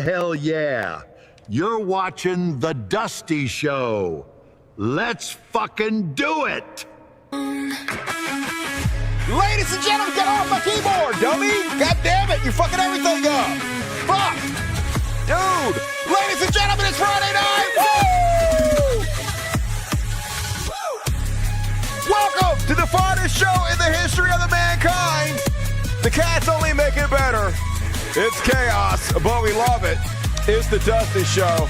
Hell yeah. You're watching The Dusty Show. Let's fucking do it. Ladies and gentlemen, get off my keyboard, dummy! God damn it, you're fucking everything up! Fuck! Dude! Ladies and gentlemen, it's Friday night! Woo! Welcome to the finest show in the history of the mankind! The cats only make it better. It's chaos, but we love it. It's the Dusty Show.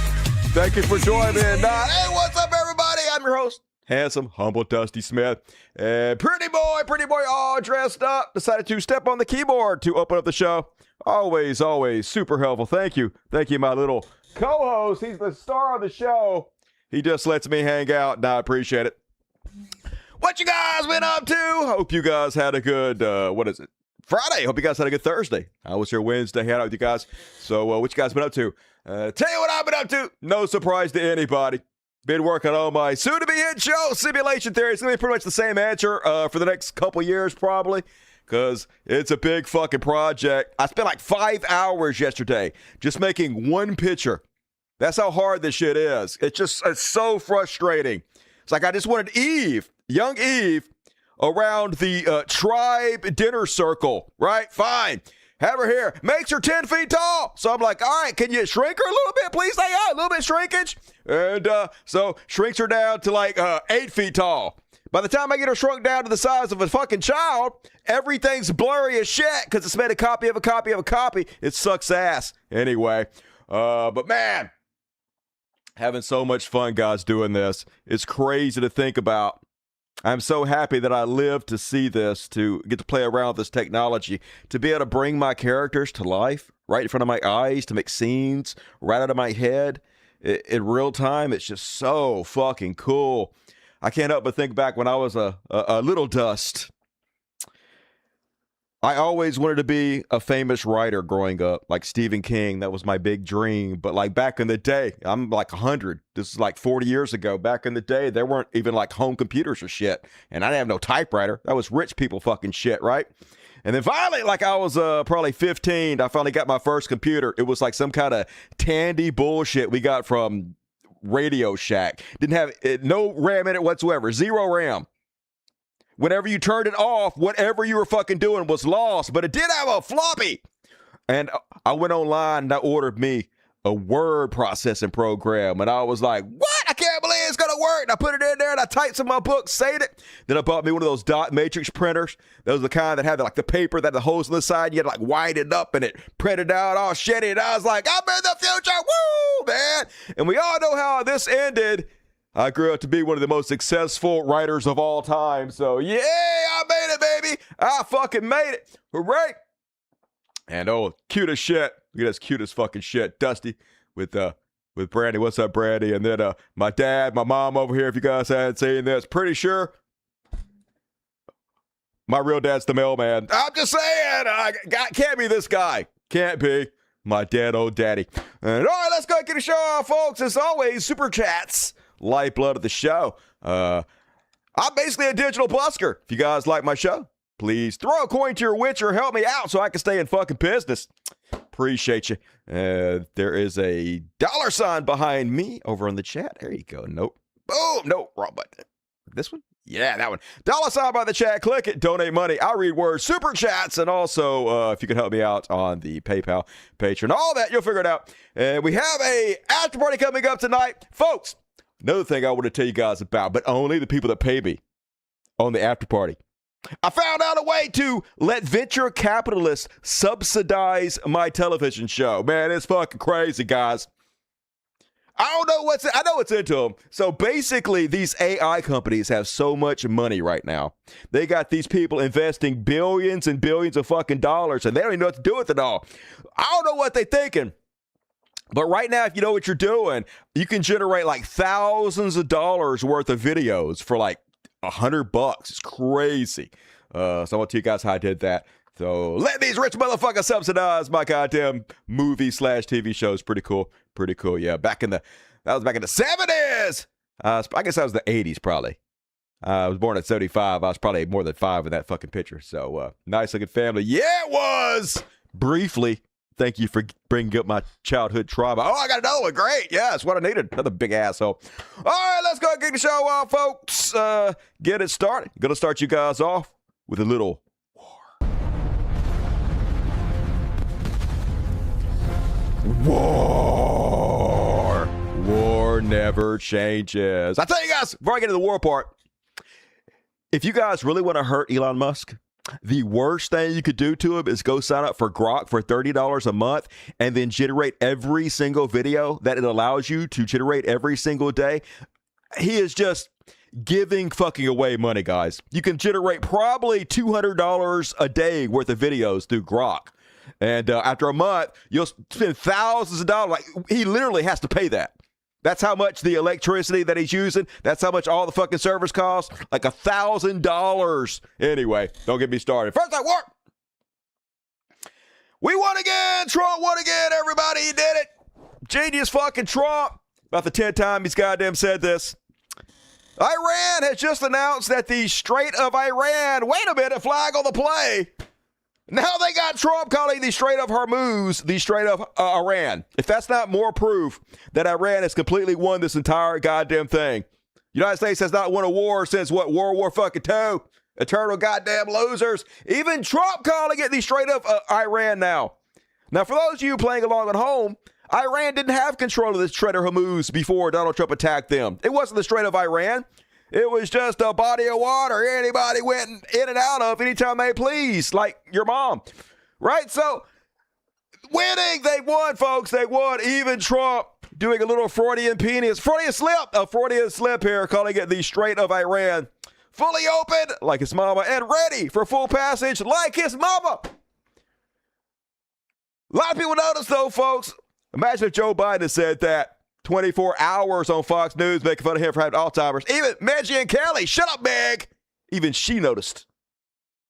Thank you for joining me tonight. Hey, what's up, everybody? I'm your host, handsome, humble Dusty Smith. And pretty boy, all dressed up, decided to step on the keyboard to open up the show. Always super helpful. Thank you, my little co-host. He's the star of the show. He just lets me hang out, and I appreciate it. What you guys been up to? Hope you guys had a good, Friday. Hope you guys had a good Thursday. I was here Wednesday, hanging out with you guys. So what you guys been up to? Tell you what I've been up to. No surprise to anybody. Been working on my soon-to-be hit show, Simulation Theory. It's going to be pretty much the same answer for the next couple years, probably, because it's a big fucking project. I spent like 5 hours yesterday just making one picture. That's how hard this shit is. It's so frustrating. It's like I just wanted Eve, young Eve, around the tribe dinner circle, right? Fine. Have her here. Makes her 10 feet tall. So I'm like, all right, can you shrink her a little bit, please? Say, a little bit shrinkage. And so shrinks her down to like 8 feet tall. By the time I get her shrunk down to the size of a fucking child, everything's blurry as shit because it's made a copy of a copy of a copy. It sucks ass. Anyway, but man, having so much fun, guys, doing this. It's crazy to think about. I'm so happy that I lived to see this, to get to play around with this technology, to be able to bring my characters to life right in front of my eyes, to make scenes right out of my head in real time. It's just so fucking cool. I can't help but think back when I was a little dust. I always wanted to be a famous writer growing up, like Stephen King. That was my big dream. But like back in the day, I'm like 100. This is like 40 years ago. Back in the day, there weren't even like home computers or shit. And I didn't have no typewriter. That was rich people fucking shit, right? And then finally, like I was probably 15, I finally got my first computer. It was like some kind of Tandy bullshit we got from Radio Shack. Didn't have no RAM in it whatsoever. Zero RAM. Whenever you turned it off, whatever you were fucking doing was lost, but it did have a floppy. And I went online and I ordered me a word processing program. And I was like, what? I can't believe it's going to work. And I put it in there and I typed some of my books, saved it. Then I bought me one of those dot matrix printers. Those are the kind that had like the paper that had the holes on the side. You had to like wind it up and it printed out all shitty. And I was like, I'm in the future. Woo, man. And we all know how this ended. I grew up to be one of the most successful writers of all time. So, yeah, I made it, baby. I fucking made it. Hooray. And, cute as shit. Look at this cute as fucking shit. Dusty with Brandy. What's up, Brandy? And then my dad, my mom over here, if you guys hadn't seen this. Pretty sure my real dad's the mailman. I'm just saying. Can't be this guy. Can't be my dad, old daddy. And, all right, let's go get a show off, folks. As always, super chats. Lifeblood of the show. I'm basically a digital busker. If you guys like my show, please throw a coin to your witcher. Help me out so I can stay in fucking business. Appreciate you. There is a $sign behind me over in the chat. There you go. Nope. Boom. Nope. Wrong button. This one? Yeah, that one. $sign by the chat. Click it. Donate money. I read words. Super chats. And also, if you can help me out on the PayPal, Patreon, all that, you'll figure it out. And we have a after party coming up tonight. Folks, another thing I want to tell you guys about, but only the people that pay me on the after party. I found out a way to let venture capitalists subsidize my television show. Man, it's fucking crazy, guys. I know what's into them. So basically, these AI companies have so much money right now. They got these people investing billions and billions of fucking dollars, and they don't even know what to do with it all. I don't know what they're thinking. But right now, if you know what you're doing, you can generate like thousands of dollars worth of videos for like $100. It's crazy. So I want to tell you guys how I did that. So let these rich motherfuckers subsidize my goddamn movie/TV shows. Pretty cool. Pretty cool. Yeah, that was back in the 70s. I guess that was the 80s probably. I was born at 75. I was probably more than 5 in that fucking picture. So nice looking family. Yeah, it was. Briefly. Thank you for bringing up my childhood trauma. Oh, I got another one. Great. Yeah, that's what I needed. Another big asshole. All right, let's go and kick the show off, folks. Get it started. Going to start you guys off with a little war. War never changes. I tell you guys, before I get to the war part, if you guys really want to hurt Elon Musk, the worst thing you could do to him is go sign up for Grok for $30 a month and then generate every single video that it allows you to generate every single day. He is just giving fucking away money, guys. You can generate probably $200 a day worth of videos through Grok. And after a month, you'll spend thousands of dollars. Like, he literally has to pay that. That's how much the electricity that he's using. That's how much all the fucking servers cost. Like $1,000. Anyway, don't get me started. First, war. We won again. Trump won again. Everybody, he did it. Genius fucking Trump. About the 10th time he's goddamn said this. Iran has just announced that the Strait of Iran, wait a minute, flag on the play. Now they got Trump calling the Strait of Hormuz the Strait of Iran. If that's not more proof that Iran has completely won this entire goddamn thing. United States has not won a war since, what, World War fucking II? Eternal goddamn losers. Even Trump calling it the Strait of Iran now. Now, for those of you playing along at home, Iran didn't have control of the Strait of Hormuz before Donald Trump attacked them. It wasn't the Strait of Iran. It was just a body of water anybody went in and out of anytime they please, like your mom, right? So, winning, they won, folks. They won. Even Trump doing a little Freudian slip here, calling it the Strait of Iran. Fully open, like his mama, and ready for full passage, like his mama. A lot of people notice, though, folks. Imagine if Joe Biden said that. 24 hours on Fox News making fun of him for having Alzheimer's. Even Maggie and Kelly, shut up, Meg. Even she noticed.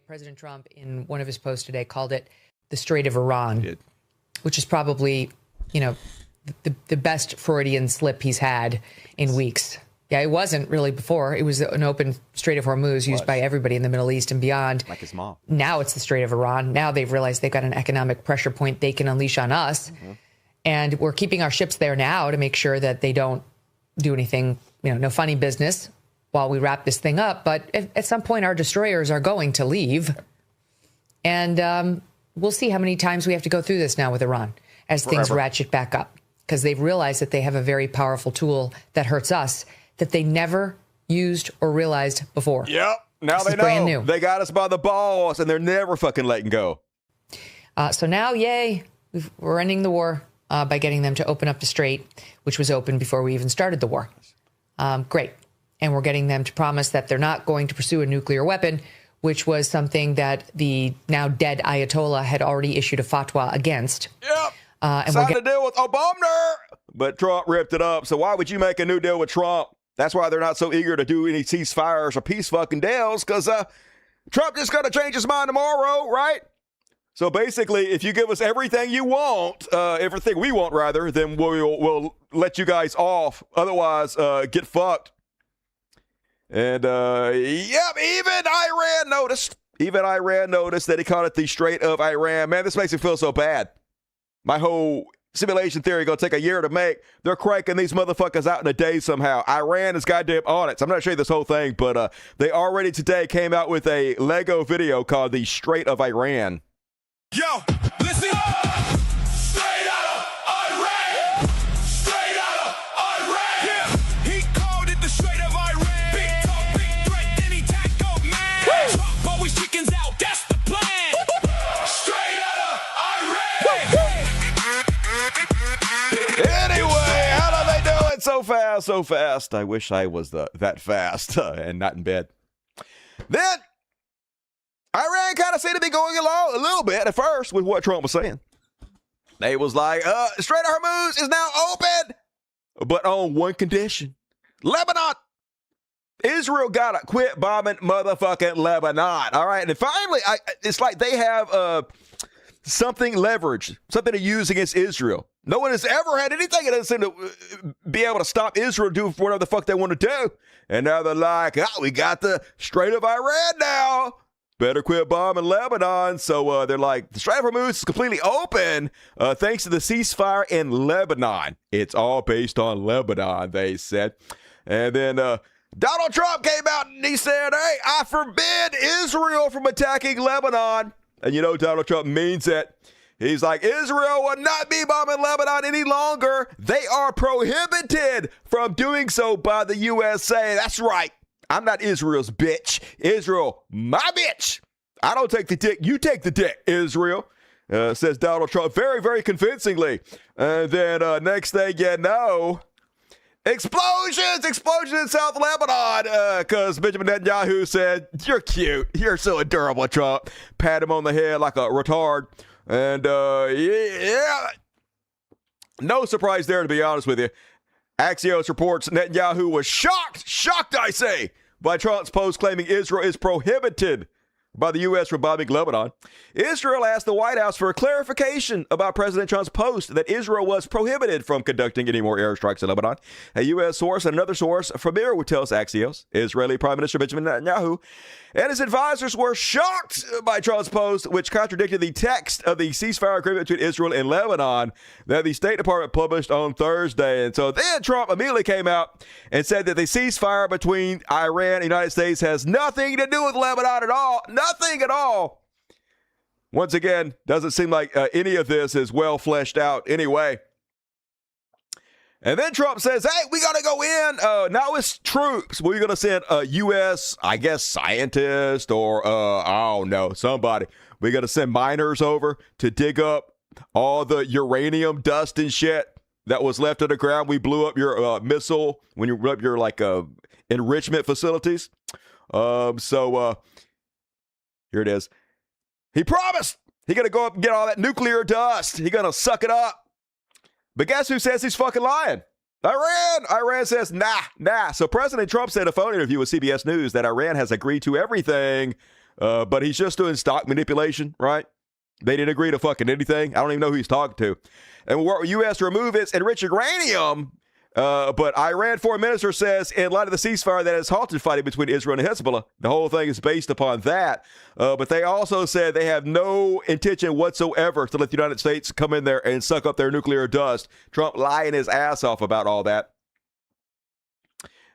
President Trump, in one of his posts today, called it the Strait of Iran, which is probably, the best Freudian slip he's had in weeks. Yeah, it wasn't really before. It was an open Strait of Hormuz used by everybody in the Middle East and beyond. Like his mom. Now it's the Strait of Iran. Now they've realized they've got an economic pressure point they can unleash on us. Mm-hmm. And we're keeping our ships there now to make sure that they don't do anything, no funny business while we wrap this thing up. But at some point, our destroyers are going to leave. And we'll see how many times we have to go through this now with Iran as things ratchet back up. Because they've realized that they have a very powerful tool that hurts us that they never used or realized before. Yep. Now they know. Brand new. They got us by the balls and they're never fucking letting go. So now, yay, we're ending the war. By getting them to open up the strait, which was open before we even started the war. Great. And we're getting them to promise that they're not going to pursue a nuclear weapon, which was something that the now dead Ayatollah had already issued a fatwa against. Yep. And we're to deal with Obama. But Trump ripped it up. So why would you make a new deal with Trump? That's why they're not so eager to do any ceasefires or peace fucking deals, because Trump just got to change his mind tomorrow, right? So basically, if you give us everything you want, everything we want, rather, then we'll let you guys off. Otherwise, get fucked. And, even Iran noticed. Even Iran noticed that he called it the Strait of Iran. Man, this makes me feel so bad. My whole simulation theory going to take a year to make. They're cranking these motherfuckers out in a day somehow. Iran is goddamn on it. So I'm not showing you this whole thing, but they already today came out with a Lego video called the Strait of Iran. Yo, listen up! Straight out of Iran! Straight out of Iran! Yeah, he called it the Strait of Iran. Big talk, big threat, then he tackled man. Trump always chickens out, that's the plan. Straight out of Iran! Anyway, how do they do it so fast, so fast? I wish I was that fast and not in bed. Then Iran kind of seemed to be going along a little bit at first with what Trump was saying. They was like, Strait of Hormuz is now open, but on one condition. Lebanon. Israel gotta quit bombing motherfucking Lebanon. All right. And finally, it's like they have something leverage, something to use against Israel. No one has ever had anything that doesn't seem to be able to stop Israel doing whatever the fuck they want to do. And now they're like, we got the Strait of Iran now. better quit bombing Lebanon. So they're like, the Strait of Hormuz is completely open thanks to the ceasefire in Lebanon. It's all based on Lebanon, they said. And then Donald Trump came out and he said, hey, I forbid Israel from attacking Lebanon. And you know Donald Trump means it. He's like, Israel will not be bombing Lebanon any longer. They are prohibited from doing so by the USA. That's right. I'm not Israel's bitch. Israel, my bitch. I don't take the dick. You take the dick, Israel, says Donald Trump very, very convincingly. And then next thing you know, explosions in South Lebanon, because Benjamin Netanyahu said, you're cute. You're so adorable, Trump. Pat him on the head like a retard. And, yeah, no surprise there, to be honest with you. Axios reports Netanyahu was shocked, I say, by Trump's post claiming Israel is prohibited by the U.S. from bombing Lebanon. Israel asked the White House for a clarification about President Trump's post that Israel was prohibited from conducting any more airstrikes in Lebanon. A U.S. source and another source familiar with tells Axios, Israeli Prime Minister Benjamin Netanyahu and his advisors were shocked by Trump's post, which contradicted the text of the ceasefire agreement between Israel and Lebanon that the State Department published on Thursday. And so then Trump immediately came out and said that the ceasefire between Iran and the United States has nothing to do with Lebanon at all. Nothing at all. Once again, doesn't seem like any of this is well fleshed out anyway. And then Trump says, hey, we got to go in. Now it's troops. We're going to send a U.S., I guess, scientist or, I don't know, somebody. We're going to send miners over to dig up all the uranium dust and shit that was left on the ground. We blew up your missile when you blew up your, like, enrichment facilities. So here it is. He promised he's going to go up and get all that nuclear dust. He's going to suck it up. But guess who says he's fucking lying? Iran says, nah. So President Trump said in a phone interview with CBS News that Iran has agreed to everything, but he's just doing stock manipulation, right? They didn't agree to fucking anything. I don't even know who he's talking to. And the U.S. remove its enriched uranium, but Iran foreign minister says in light of the ceasefire that has halted fighting between Israel and Hezbollah. The whole thing is based upon that. But they also said they have no intention whatsoever to let the United States come in there and suck up their nuclear dust. Trump lying his ass off about all that.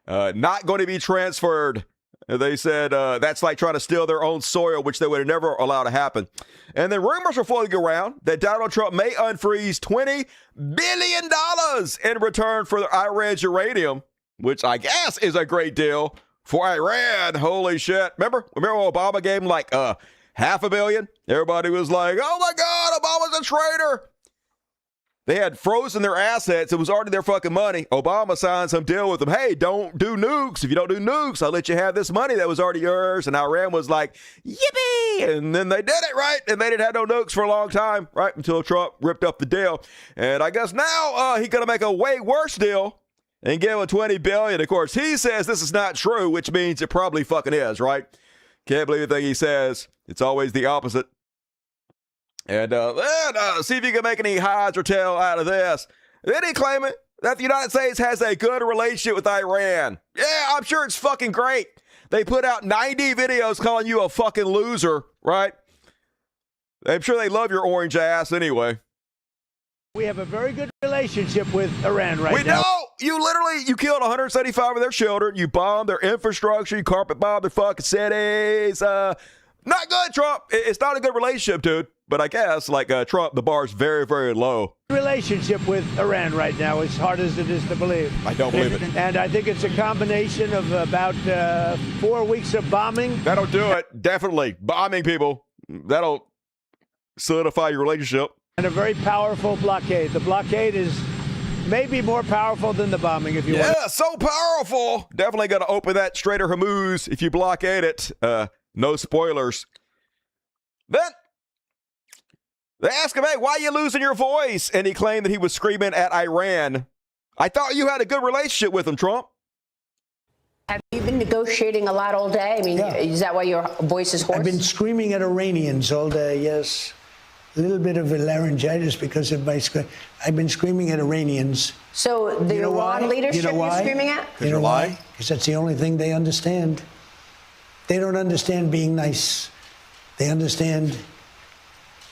Not going to be transferred. They said that's like trying to steal their own soil, which they would have never allowed to happen. And then rumors are floating around that Donald Trump may unfreeze $20 billion in return for Iran's uranium, which I guess is a great deal for Iran. Holy shit. Remember Obama gave him like $500 million? Everybody was like, oh my God, Obama's a traitor. They had frozen their assets. It was already their fucking money. Obama signed some deal with them. Hey, don't do nukes. If you don't do nukes, I'll let you have this money that was already yours. And Iran was like, yippee. And then they did it, right? And they didn't have no nukes for a long time, right? Until Trump ripped up the deal. And I guess now he's going to make a way worse deal and give him $20 billion. Of course, he says this is not true, which means it probably fucking is, right? Can't believe the thing he says. It's always the opposite. And see if you can make any hides or tail out of this. Then he claiming that the United States has a good relationship with Iran. Yeah, I'm sure it's fucking great. They put out 90 videos calling you a fucking loser, right? I'm sure they love your orange ass anyway. We have a very good relationship with Iran right now. We know. You killed 175 of their children. You bombed their infrastructure. You carpet bombed their fucking cities. Not good, Trump. It's not a good relationship, dude. But I guess, like Trump, the bar's very, very low. Relationship with Iran right now, as hard as it is to believe. I don't believe it. And I think it's a combination of about 4 weeks of bombing. That'll do it. Definitely. Bombing people. That'll solidify your relationship. And a very powerful blockade. The blockade is maybe more powerful than the bombing, if you want. Yeah, so powerful. Definitely got to open that Strait of Hormuz if you blockade it. No spoilers. Then they asked him, hey, why are you losing your voice? And he claimed that he was screaming at Iran. I thought you had a good relationship with him, Trump. Have you been negotiating a lot all day? I mean, Is that why your voice is hoarse? I've been screaming at Iranians all day, yes. A little bit of a laryngitis because of my scream. I've been screaming at Iranians. So the Iran leadership you're screaming at? You know why? Because that's the only thing they understand. They don't understand being nice. They understand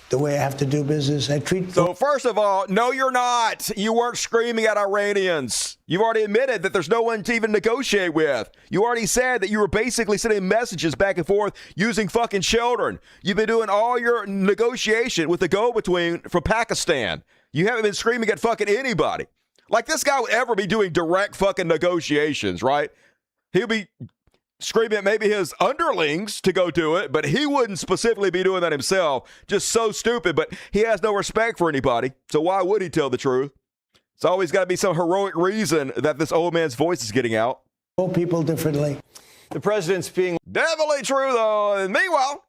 the way I have to do business. I treat. So first of all, no, you're not. You weren't screaming at Iranians. You've already admitted that there's no one to even negotiate with. You already said that you were basically sending messages back and forth using fucking children. You've been doing all your negotiation with the go-between from Pakistan. You haven't been screaming at fucking anybody. Like this guy would ever be doing direct fucking negotiations, right? He'll be screaming at maybe his underlings to go do it, but he wouldn't specifically be doing that himself. Just so stupid, but he has no respect for anybody. So why would he tell the truth? It's always got to be some heroic reason that this old man's voice is getting out. All people differently. The president's being definitely true, though. And meanwhile,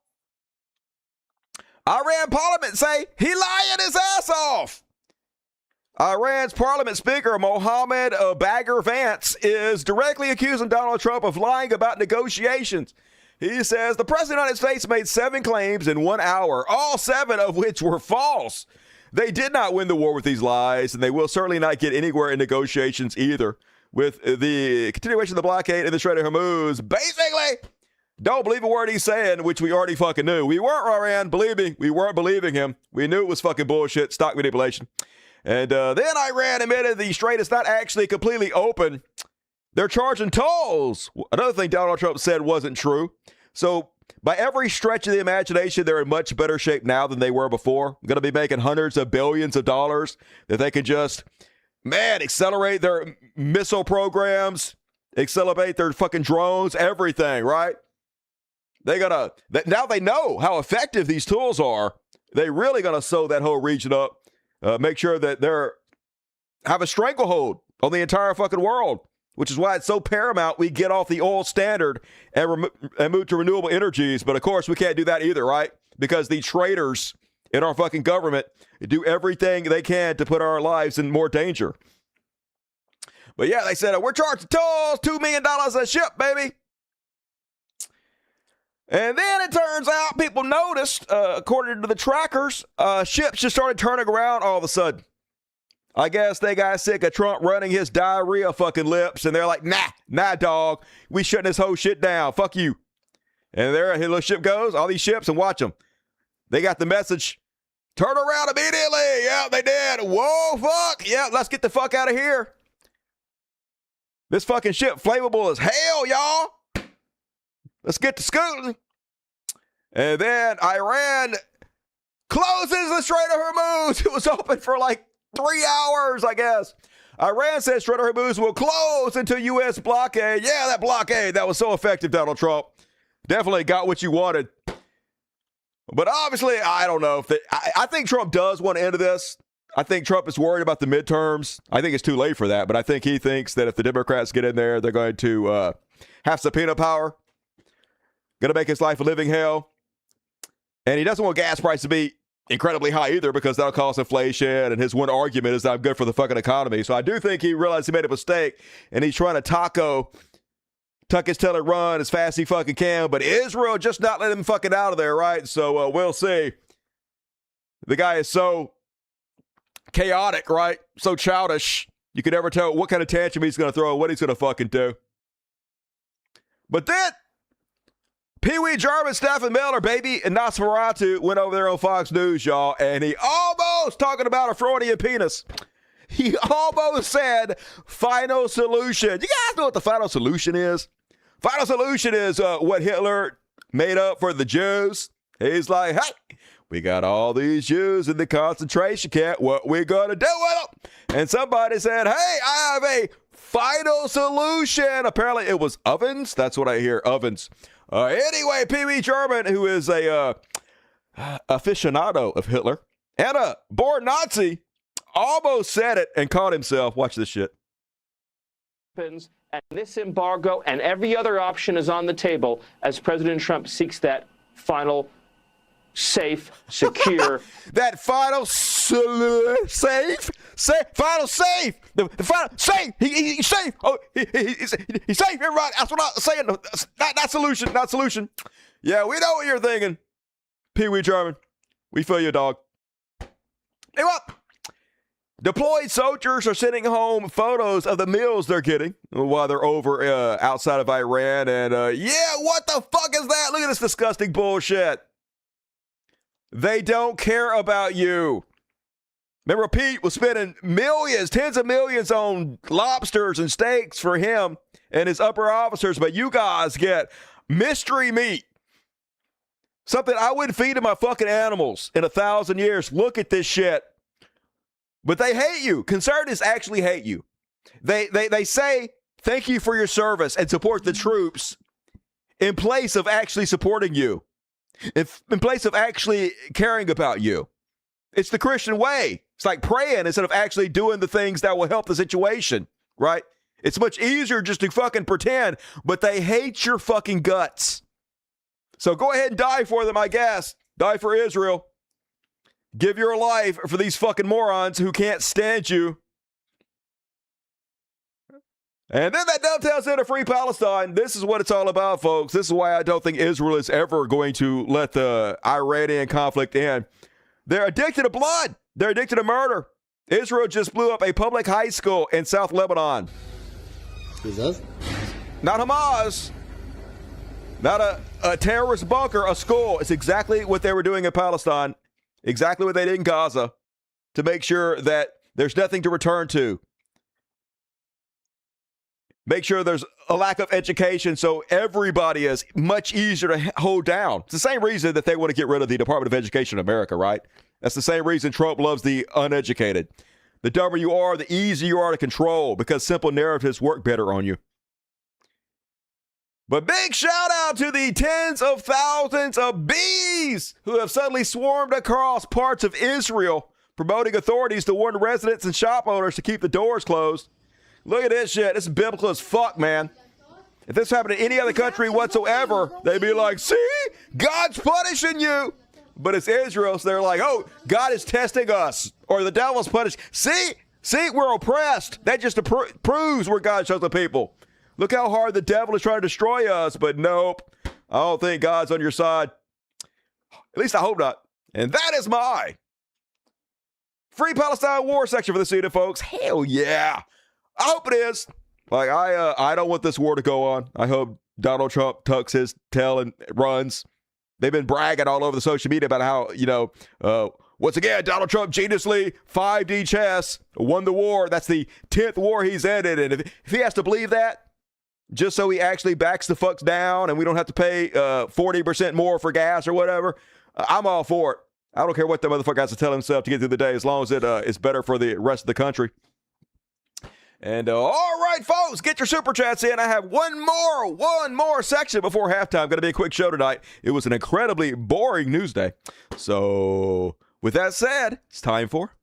Iran parliament say he lying his ass off. Iran's parliament speaker, Mohammed Bagher Vance, is directly accusing Donald Trump of lying about negotiations. He says the president of the United States made 7 claims in 1 hour, all 7 of which were false. They did not win the war with these lies, and they will certainly not get anywhere in negotiations either. With the continuation of the blockade and the Strait of Hormuz, basically, don't believe a word he's saying, which we already fucking knew. We weren't, Iran, believe me, we weren't believing him. We knew it was fucking bullshit, stock manipulation. And then Iran admitted the strait is not actually completely open. They're charging tolls. Another thing Donald Trump said wasn't true. So by every stretch of the imagination, they're in much better shape now than they were before. Going to be making hundreds of billions of dollars that they can just, accelerate their missile programs, accelerate their fucking drones, everything, right? Now they know how effective these tools are. They really going to sew that whole region up. Make sure that they're have a stranglehold on the entire fucking world, which is why it's so paramount we get off the oil standard and move to renewable energies. But of course, we can't do that either, right? Because the traitors in our fucking government do everything they can to put our lives in more danger. But yeah, they said, we're charging tolls, $2 million a ship, baby. And then it turns out people noticed, according to the trackers, ships just started turning around all of a sudden. I guess they got sick of Trump running his diarrhea fucking lips, and they're like, nah, dog. We shutting this whole shit down. Fuck you. And there a little ship goes, all these ships, and watch them. They got the message, turn around immediately. Yeah, they did. Whoa, fuck. Yeah, let's get the fuck out of here. This fucking ship flammable as hell, y'all. Let's get to scooting. And then Iran closes the Strait of Hormuz. It was open for like 3 hours, I guess. Iran says Strait of Hormuz will close until U.S. blockade. Yeah, that blockade, that was so effective, Donald Trump. Definitely got what you wanted. But obviously, I don't know. I think Trump does want to end this. I think Trump is worried about the midterms. I think it's too late for that. But I think he thinks that if the Democrats get in there, they're going to have subpoena power. Going to make his life a living hell. And he doesn't want gas prices to be incredibly high either because that'll cause inflation. And his one argument is that I'm good for the fucking economy. So I do think he realized he made a mistake. And he's trying to tuck his tail and run as fast as he fucking can. But Israel just not letting him fucking out of there, right? So we'll see. The guy is so chaotic, right? So childish. You can never tell what kind of tantrum he's going to throw and what he's going to fucking do. But then Pee Wee Jarman, Stephen Miller, baby, and Nosferatu went over there on Fox News, y'all, and he almost, talking about a Freudian penis, he almost said final solution. You guys know what the final solution is? Final solution is what Hitler made up for the Jews. He's like, hey, we got all these Jews in the concentration camp. What we gonna do with them? And somebody said, hey, I have a final solution. Apparently it was ovens. That's what I hear, ovens. Anyway, Pee Wee Jarman, who is a aficionado of Hitler and a born Nazi, almost said it and caught himself. Watch this shit. And this embargo and every other option is on the table as President Trump seeks that final safe, secure. That final safe? Final safe. The final safe. He's safe. Oh, he's safe, everybody. That's what I'm saying. Not solution. Not solution. Yeah, we know what you're thinking. Pee Wee Jarman. We feel you, dog. Hey, what? Deployed soldiers are sending home photos of the meals they're getting while they're over outside of Iran. And yeah, what the fuck is that? Look at this disgusting bullshit. They don't care about you. Remember, Pete was spending millions, tens of millions on lobsters and steaks for him and his upper officers, but you guys get mystery meat. Something I wouldn't feed to my fucking animals in 1,000 years. Look at this shit. But they hate you. Conservatives actually hate you. They say thank you for your service and support the troops in place of actually supporting you, in place of actually caring about you. It's the Christian way. It's like praying instead of actually doing the things that will help the situation, right? It's much easier just to fucking pretend, but they hate your fucking guts. So go ahead and die for them, I guess. Die for Israel. Give your life for these fucking morons who can't stand you. And then that dovetails into Free Palestine. This is what it's all about, folks. This is why I don't think Israel is ever going to let the Iranian conflict end. They're addicted to blood. They're addicted to murder. Israel just blew up a public high school in South Lebanon. Who's that? Not Hamas. Not a terrorist bunker, a school. It's exactly what they were doing in Palestine. Exactly what they did in Gaza to make sure that there's nothing to return to. Make sure there's a lack of education so everybody is much easier to hold down. It's the same reason that they want to get rid of the Department of Education in America, right? That's the same reason Trump loves the uneducated. The dumber you are, the easier you are to control because simple narratives work better on you. But big shout out to the tens of thousands of bees who have suddenly swarmed across parts of Israel, promoting authorities to warn residents and shop owners to keep the doors closed. Look at this shit. This is biblical as fuck, man. If this happened in any other country whatsoever, they'd be like, see, God's punishing you. But it's Israel, so they're like, oh, God is testing us, or the devil's punished. See, we're oppressed. That just proves where God shows the people. Look how hard the devil is trying to destroy us, but nope. I don't think God's on your side. At least I hope not. And that is my Free Palestine War section for this evening, folks. Hell yeah. I hope it is. Like, I don't want this war to go on. I hope Donald Trump tucks his tail and runs. They've been bragging all over the social media about how, once again, Donald Trump geniusly 5D chess won the war. That's the 10th war he's ended. And if he has to believe that, just so he actually backs the fucks down and we don't have to pay 40% more for gas or whatever, I'm all for it. I don't care what the motherfucker has to tell himself to get through the day as long as it's better for the rest of the country. And all right, folks, get your super chats in. I have one more section before halftime. Going to be a quick show tonight. It was an incredibly boring news day. So with that said, it's time for...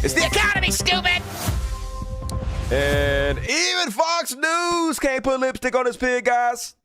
It's the economy, stupid! And even Fox News can't put lipstick on his pig, guys.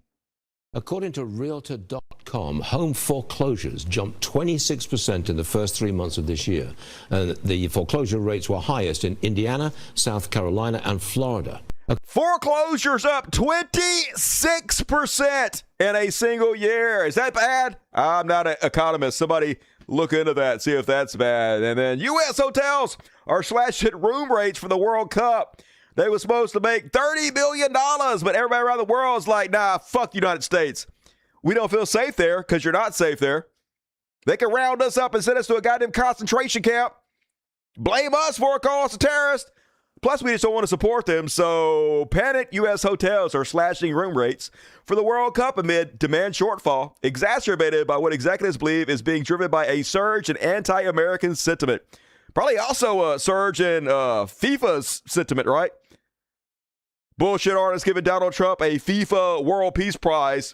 According to Realtor.com, home foreclosures jumped 26% in the first 3 months of this year. The foreclosure rates were highest in Indiana, South Carolina, and Florida. Foreclosures up 26% in a single year. Is that bad? I'm not an economist. Somebody look into that, see if that's bad. And then U.S. hotels are slashing room rates for the World Cup. They were supposed to make $30 billion, but everybody around the world is like, nah, fuck the United States. We don't feel safe there because you're not safe there. They can round us up and send us to a goddamn concentration camp. Blame us for a cause of terrorists. Plus, we just don't want to support them. So, panicked U.S. hotels are slashing room rates for the World Cup amid demand shortfall, exacerbated by what executives believe is being driven by a surge in anti-American sentiment. Probably also a surge in FIFA's sentiment, right? Bullshit artists giving Donald Trump a FIFA World Peace Prize.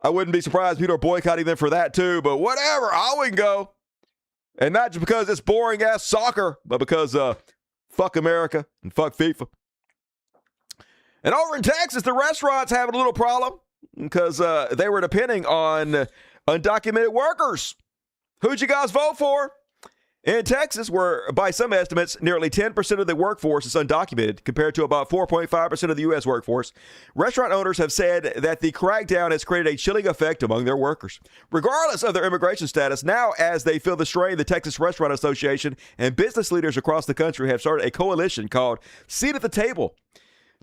I wouldn't be surprised people are boycotting them for that too, but whatever, I wouldn't go. And not just because it's boring-ass soccer, but because fuck America and fuck FIFA. And over in Texas, the restaurants having a little problem because they were depending on undocumented workers. Who'd you guys vote for? In Texas, where by some estimates, nearly 10% of the workforce is undocumented, compared to about 4.5% of the U.S. workforce, restaurant owners have said that the crackdown has created a chilling effect among their workers. Regardless of their immigration status, now as they feel the strain, the Texas Restaurant Association and business leaders across the country have started a coalition called Seat at the Table.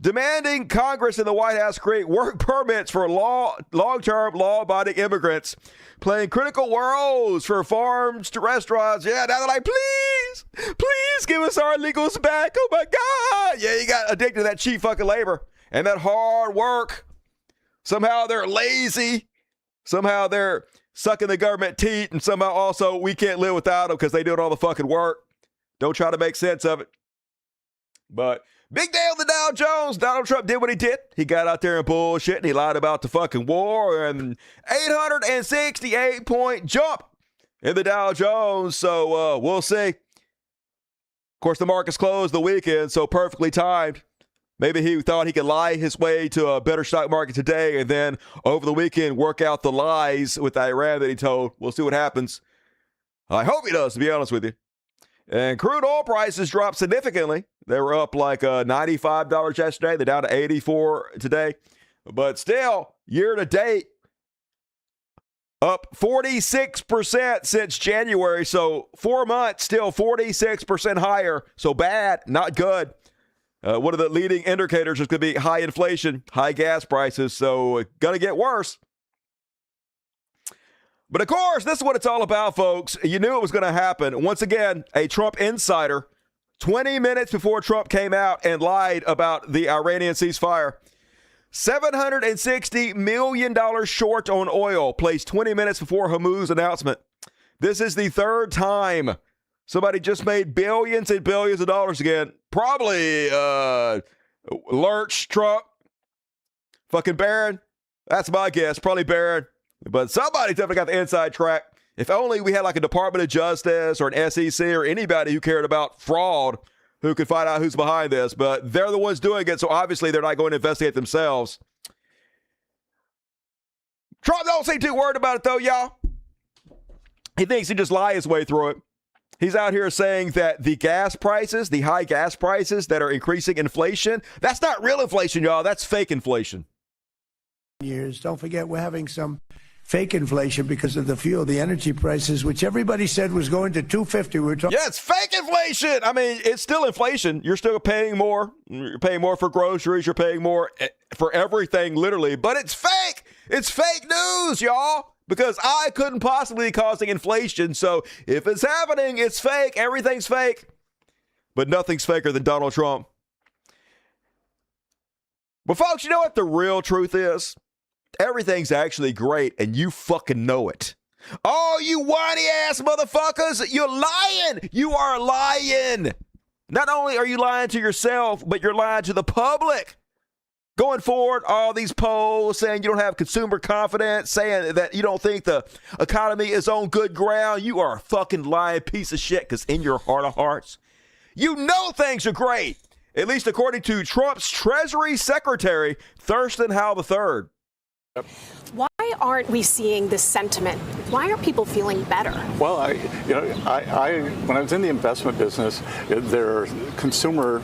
demanding Congress and the White House create work permits for long-term law-abiding immigrants, playing critical roles for farms to restaurants. Yeah, now they're like, please give us our illegals back. Oh my God. Yeah, you got addicted to that cheap fucking labor and that hard work. Somehow they're lazy. Somehow they're sucking the government teeth, and somehow also we can't live without them because they doing all the fucking work. Don't try to make sense of it. But big day on the Dow Jones. Donald Trump did what he did. He got out there and bullshit, and he lied about the fucking war, and 868-point jump in the Dow Jones. So we'll see. Of course, the market's closed the weekend, so perfectly timed. Maybe he thought he could lie his way to a better stock market today, and then over the weekend work out the lies with Iran that he told. We'll see what happens. I hope he does, to be honest with you. And crude oil prices dropped significantly. They were up like $95 yesterday. They're down to $84 today. But still, year to date, up 46% since January. So 4 months, still 46% higher. So bad, not good. One of the leading indicators is going to be high inflation, high gas prices. So it's going to get worse. But of course, this is what it's all about, folks. You knew it was going to happen. Once again, a Trump insider, 20 minutes before Trump came out and lied about the Iranian ceasefire, $760 million short on oil, placed 20 minutes before Hormuz announcement. This is the third time somebody just made billions and billions of dollars again. Probably Lurch, Trump, fucking Barron. That's my guess. Probably Barron. But somebody definitely got the inside track. If only we had like a Department of Justice or an SEC or anybody who cared about fraud who could find out who's behind this. But they're the ones doing it, so obviously they're not going to investigate themselves. Trump don't seem too worried about it, though, y'all. He thinks he just lie his way through it. He's out here saying that the gas prices, the high gas prices that are increasing inflation, that's not real inflation, y'all. That's fake inflation. Years. Don't forget, we're having some fake inflation because of the fuel, the energy prices, which everybody said was going to $2.50. We were talking. Yeah, it's fake inflation. I mean, it's still inflation. You're still paying more. You're paying more for groceries. You're paying more for everything, literally. But it's fake. It's fake news, y'all. Because I couldn't possibly be causing inflation. So if it's happening, it's fake. Everything's fake. But nothing's faker than Donald Trump. But folks, you know what the real truth is? Everything's actually great, and you fucking know it. Oh, you whiny ass motherfuckers, you're lying. You are lying. Not only are you lying to yourself, but you're lying to the public. Going forward, all these polls saying you don't have consumer confidence, saying that you don't think the economy is on good ground. You are a fucking lying piece of shit, because in your heart of hearts, you know things are great. At least according to Trump's Treasury Secretary, Thurston Howell III. Why aren't we seeing this sentiment? Why aren't people feeling better? Well, when I was in the investment business, there are consumer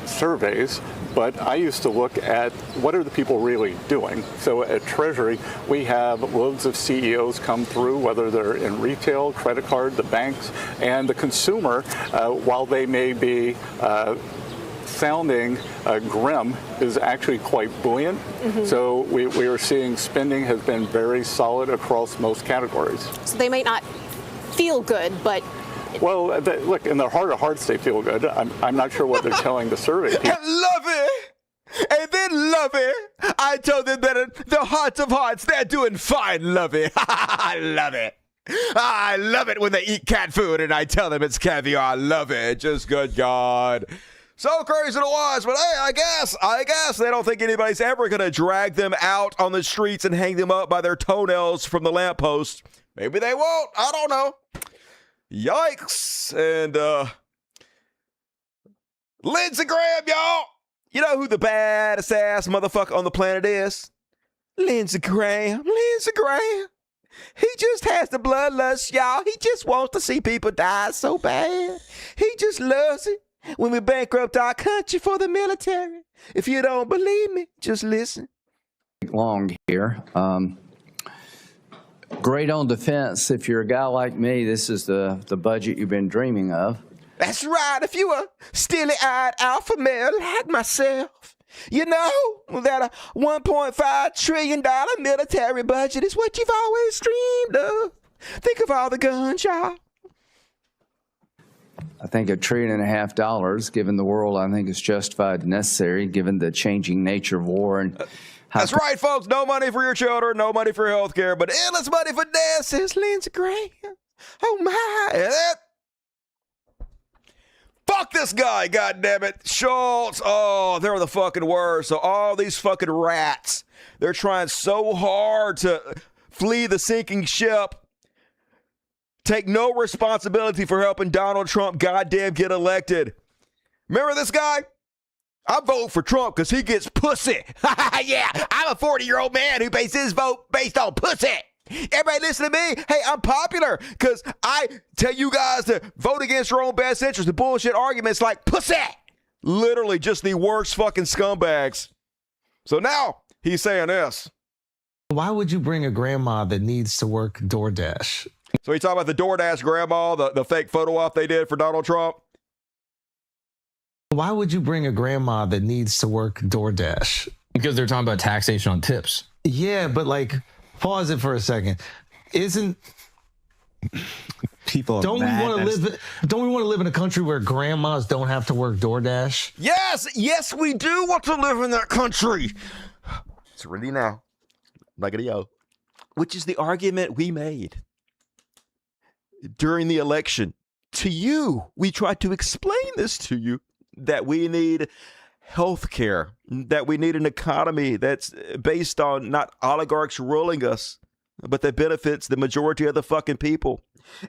surveys, but I used to look at what are the people really doing. So at Treasury, we have loads of CEOs come through, whether they're in retail, credit card, the banks, and the consumer, while they may be sounding grim, is actually quite buoyant. Mm-hmm. So we are seeing spending has been very solid across most categories. So they might not feel good, but... Well, look, in their heart of hearts, they feel good. I'm not sure what they're telling the survey people. Love it! And then Lovey, I told them that in the hearts of hearts, they're doing fine, Lovey. I love it. I love it when they eat cat food and I tell them it's caviar. I love it. Just good God. So crazy to watch, but hey, I guess they don't think anybody's ever going to drag them out on the streets and hang them up by their toenails from the lamppost. Maybe they won't. I don't know. Yikes. And Lindsey Graham, y'all. You know who the baddest ass motherfucker on the planet is? Lindsey Graham. Lindsey Graham. He just has the bloodlust, y'all. He just wants to see people die so bad. He just loves it. When we bankrupt our country for the military. If you don't believe me, just listen. Long here. Great on defense. If you're a guy like me, this is the budget you've been dreaming of. That's right. If you a steely-eyed alpha male like myself, you know that a $1.5 trillion military budget is what you've always dreamed of. Think of all the guns, y'all. I think $1.5 trillion, given the world, I think is justified and necessary, given the changing nature of war. And that's right, folks. No money for your children, no money for your health care, but endless money for death, says Lindsey Graham. Oh, my. Fuck this guy, goddammit. Schultz, oh, they're the fucking worst. So all these fucking rats, they're trying so hard to flee the sinking ship, take no responsibility for helping Donald Trump goddamn get elected. Remember this guy? I vote for Trump because he gets pussy. Yeah, I'm a 40-year-old man who based his vote based on pussy. Everybody listen to me. Hey, I'm popular because I tell you guys to vote against your own best interest. The bullshit arguments like pussy. Literally just the worst fucking scumbags. So now he's saying this. Why would you bring a grandma that needs to work DoorDash? So you talking about the DoorDash grandma, the fake photo op they did for Donald Trump? Why would you bring a grandma that needs to work DoorDash? Because they're talking about taxation on tips. Yeah, but like, pause it for a second. Isn't people don't we want to live in a country where grandmas don't have to work DoorDash? Yes, we do want to live in that country. It's ready now. Yo. Which is the argument we made during the election. To you, we tried to explain this to you, that we need health care, that we need an economy that's based on not oligarchs ruling us, but that benefits the majority of the fucking people.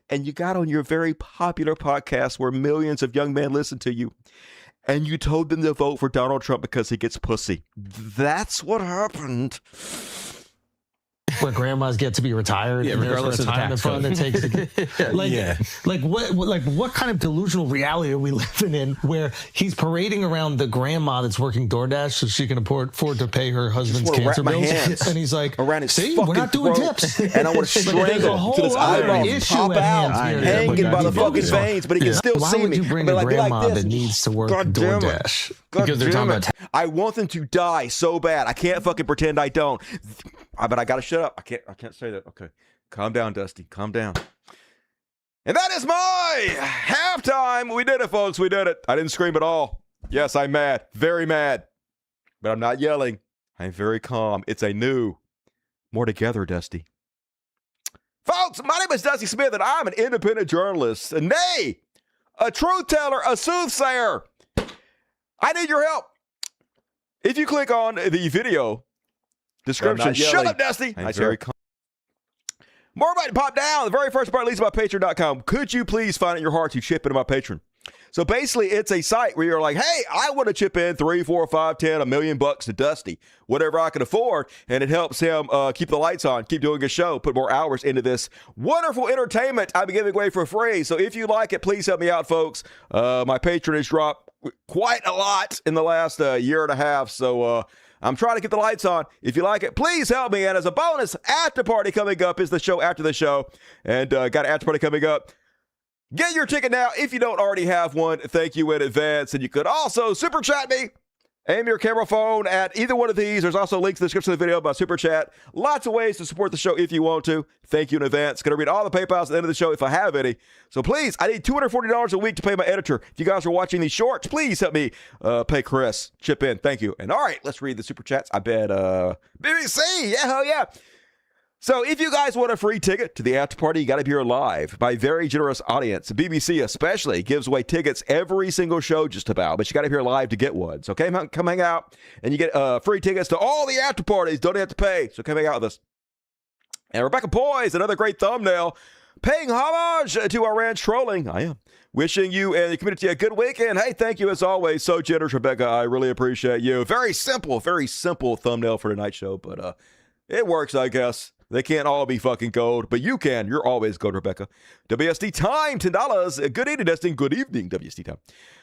And you got on your very popular podcast where millions of young men listen to you, and you told them to vote for Donald Trump because he gets pussy. That's what happened. Where grandmas get to be retired, and regardless of the retirement fund that takes what kind of delusional reality are we living in where he's parading around the grandma that's working DoorDash so she can afford to pay her husband's cancer bills, and he's like, around his see, we're not doing throat, tips, and I want to strangle till his eyeballs pop out, hanging by the fucking veins, but he can still see me. Why would you bring a grandma that needs to work DoorDash? Because they're talking about I want them to die so bad. I can't fucking pretend I don't. But I gotta shut up. I can't say that. Okay. Calm down, Dusty. Calm down. And that is my halftime. We did it, folks. We did it. I didn't scream at all. Yes, I'm mad. Very mad. But I'm not yelling. I'm very calm. It's a new More Together, Dusty. Folks, my name is Dusty Smith, and I'm an independent journalist. And nay, a truth teller, a soothsayer. I need your help. If you click on the video description, shut up, Dusty. I'm very calm. More about to pop down. The very first part leads by Patreon.com. Could you please find it in your heart to chip into my Patreon? So basically, it's a site where you're like, hey, I want to chip in $3, $4, $5, $10, $1 million bucks to Dusty, whatever I can afford, and it helps him keep the lights on, keep doing his show, put more hours into this wonderful entertainment I'm giving away for free. So if you like it, please help me out, folks. My Patreon has dropped quite a lot in the last year and a half, so I'm trying to get the lights on. If you like it, please help me. And as a bonus, After Party coming up is the show after the show. And got an After Party coming up. Get your ticket now if you don't already have one. Thank you in advance. And you could also super chat me. Aim your camera phone at either one of these. There's also links in the description of the video about super chat. Lots of ways to support the show if you want to. Thank you in advance. Going to read all the PayPals at the end of the show if I have any. So please, I need $240 a week to pay my editor. If you guys are watching these shorts, please help me pay Chris. Chip in. Thank you. And all right, let's read the super chats. I bet BBC. Yeah, hell yeah. So if you guys want a free ticket to the after party, you got to be here live. My very generous audience, BBC especially, gives away tickets every single show just about, but you got to be here live to get one. So come hang out, and you get free tickets to all the after parties. Don't have to pay, so come hang out with us. And Rebecca Poise, another great thumbnail, paying homage to our ranch trolling. I am. Wishing you and the community a good weekend. Hey, thank you as always. So generous, Rebecca. I really appreciate you. Very simple thumbnail for tonight's show, but it works, I guess. They can't all be fucking gold, but you can. You're always gold, Rebecca. WSD Time, $10. Good evening, Dustin. Good evening, WSD Time.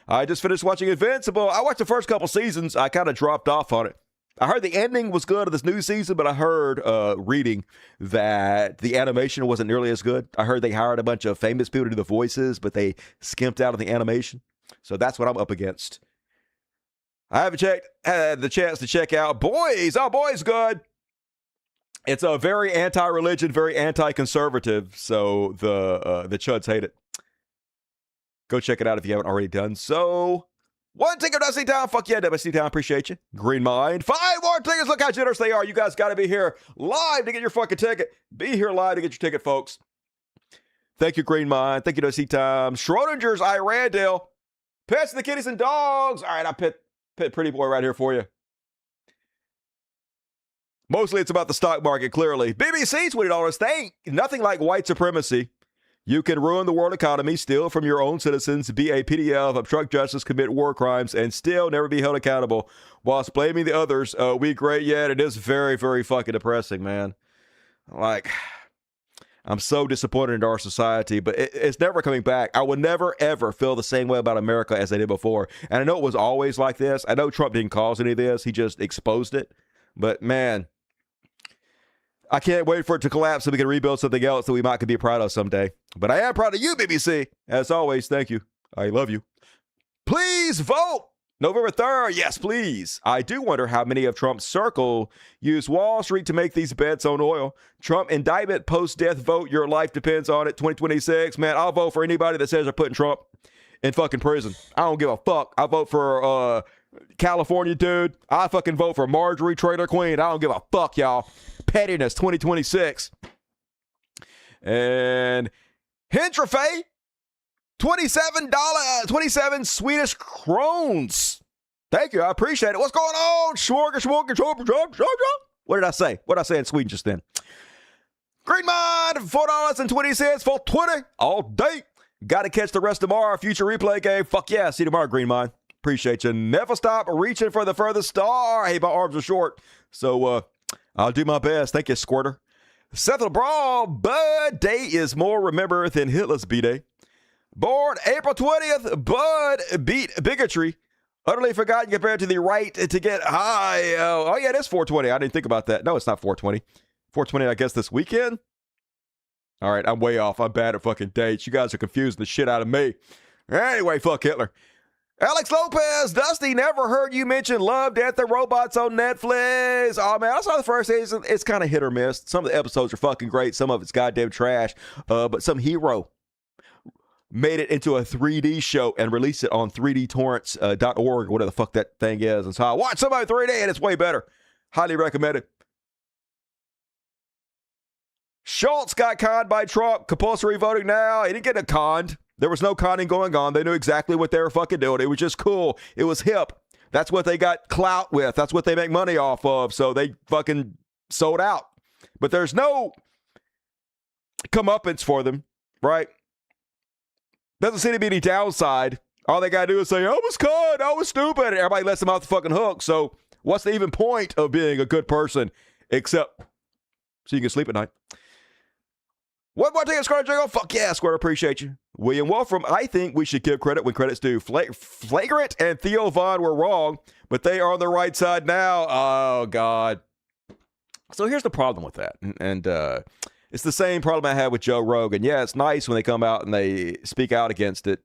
I just finished watching Invincible. I watched the first couple seasons. I kind of dropped off on it. I heard the ending was good of this new season, but I heard reading that the animation wasn't nearly as good. I heard they hired a bunch of famous people to do the voices, but they skimped out on the animation. So that's what I'm up against. I haven't had the chance to check out Boys. Oh, Boys, good. It's a very anti-religion, very anti-conservative. So the Chuds hate it. Go check it out if you haven't already done so. 1 ticket, Dusty Town. Fuck yeah, Dusty Town. Appreciate you. Green Mind. 5 more tickets. Look how generous they are. You guys got to be here live to get your fucking ticket. Be here live to get your ticket, folks. Thank you, Green Mind. Thank you, Dusty Town. Schrodinger's Irandale. Pets the kitties and dogs. All right, I pet Pretty Boy right here for you. Mostly it's about the stock market, clearly. BBC, $20. Thank nothing like white supremacy. You can ruin the world economy, steal from your own citizens, be a PDF, obstruct justice, commit war crimes, and still never be held accountable whilst blaming the others. We great yet. It is very, very fucking depressing, man. Like, I'm so disappointed in our society, but it's never coming back. I will never, ever feel the same way about America as I did before. And I know it was always like this. I know Trump didn't cause any of this. He just exposed it. But, man, I can't wait for it to collapse so we can rebuild something else that we might could be proud of someday. But I am proud of you, BBC. As always, thank you. I love you. Please vote November 3rd. Yes, please. I do wonder how many of Trump's circle use Wall Street to make these bets on oil. Trump indictment, post-death vote. Your life depends on it. 2026. Man, I'll vote for anybody that says they're putting Trump in fucking prison. I don't give a fuck. I vote for California dude. I fucking vote for Marjorie Trader Queen. I don't give a fuck, y'all. Pettiness 2026. And Hentrafay, $27 Swedish krones. Thank you. I appreciate it. What's going on? What did I say? What did I say in Sweden just then? Green Mind, $4.20 for 20 all day. Got to catch the rest tomorrow. Future replay game. Fuck yeah. See you tomorrow, Green Mind. Appreciate you. Never stop reaching for the furthest star. Hey, my arms are short. So, I'll do my best. Thank you, Squirter. Seth LeBron, Bud Day is more remembered than Hitler's B-Day. Born April 20th, Bud beat bigotry. Utterly forgotten compared to the right to get high. Oh, yeah, it is 420. I didn't think about that. No, it's not 420. 420, I guess, this weekend. All right, I'm way off. I'm bad at fucking dates. You guys are confusing the shit out of me. Anyway, fuck Hitler. Alex Lopez, Dusty, never heard you mention Love, Death, and Robots on Netflix. Oh, man, I saw the first season. It's kind of hit or miss. Some of the episodes are fucking great. Some of it's goddamn trash. But some hero made it into a 3D show and released it on 3dtorrents.org, whatever the fuck that thing is. And so I watched some of it 3D, and it's way better. Highly recommend it. Schultz got conned by Trump. Compulsory voting now. He didn't get conned. There was no conning going on. They knew exactly what they were fucking doing. It was just cool. It was hip. That's what they got clout with. That's what they make money off of. So they fucking sold out. But there's no comeuppance for them, right? Doesn't seem to be any downside. All they got to do is say, I was conned. I was stupid. And everybody lets them off the fucking hook. So what's the even point of being a good person except so you can sleep at night? One more thing, Square Jingle. Fuck yeah, Square. Appreciate you. William Wolfram, I think we should give credit when credit's due. Flagrant and Theo Von were wrong, but they are on the right side now. Oh, God. So here's the problem with that. And it's the same problem I had with Joe Rogan. Yeah, it's nice when they come out and they speak out against it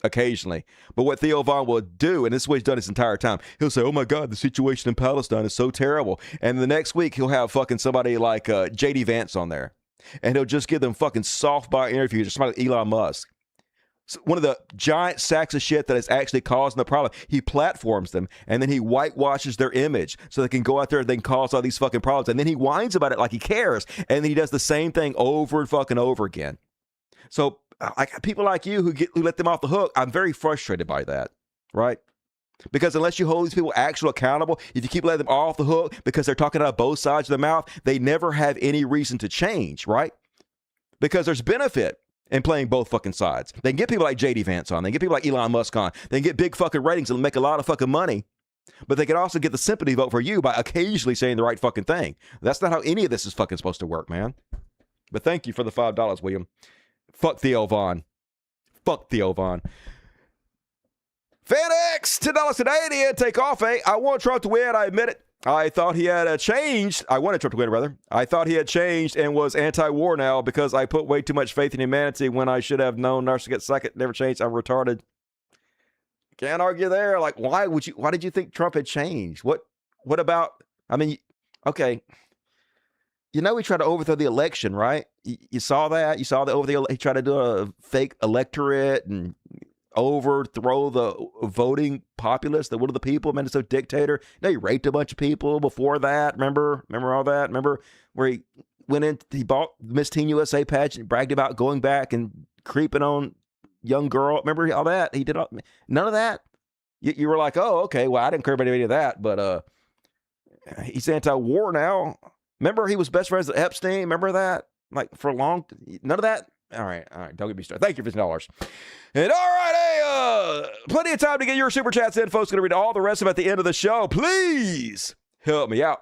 occasionally. But what Theo Von will do, and this is what he's done his entire time, he'll say, oh, my God, the situation in Palestine is so terrible. And the next week, he'll have fucking somebody like J.D. Vance on there. And he'll just give them fucking softball interviews or somebody like Elon Musk. So one of the giant sacks of shit that is actually causing the problem. He platforms them, and then he whitewashes their image so they can go out there and they can cause all these fucking problems. And then he whines about it like he cares. And then he does the same thing over and fucking over again. So like people like you who let them off the hook, I'm very frustrated by that, right? Because unless you hold these people actually accountable, if you keep letting them off the hook because they're talking out of both sides of their mouth, they never have any reason to change, right? Because there's benefit in playing both fucking sides. They can get people like J.D. Vance on. They can get people like Elon Musk on. They can get big fucking ratings and make a lot of fucking money. But they can also get the sympathy vote for you by occasionally saying the right fucking thing. That's not how any of this is fucking supposed to work, man. But thank you for the $5, William. Fuck Theo Von. Fuck Theo Von. FanX, $10 Canadian, take off, eh? I want Trump to win, I admit it. I thought he had changed. I wanted Trump to win, rather. I thought he had changed and was anti-war now because I put way too much faith in humanity when I should have known Narcissus get second. Never changed. I'm retarded. Can't argue there. Like, why did you think Trump had changed? What about, I mean, okay. You know, he tried to overthrow the election, right? You saw that? You saw that he tried to do a fake electorate and overthrow the voting populace, the will of the people, man, it's a dictator. You know, he raped a bunch of people before that. Remember all that? Remember where he went in, he bought Miss Teen USA pageant, bragged about going back and creeping on young girl. Remember all that? He did none of that. You were like, oh, okay, well, I didn't care about any of that, but he's anti-war now. Remember he was best friends with Epstein? Remember that? Like for a long, none of that? All right. Don't get me started. Thank you for $50. And all right, plenty of time to get your super chats in, folks. Going to read all the rest of them at the end of the show. Please help me out.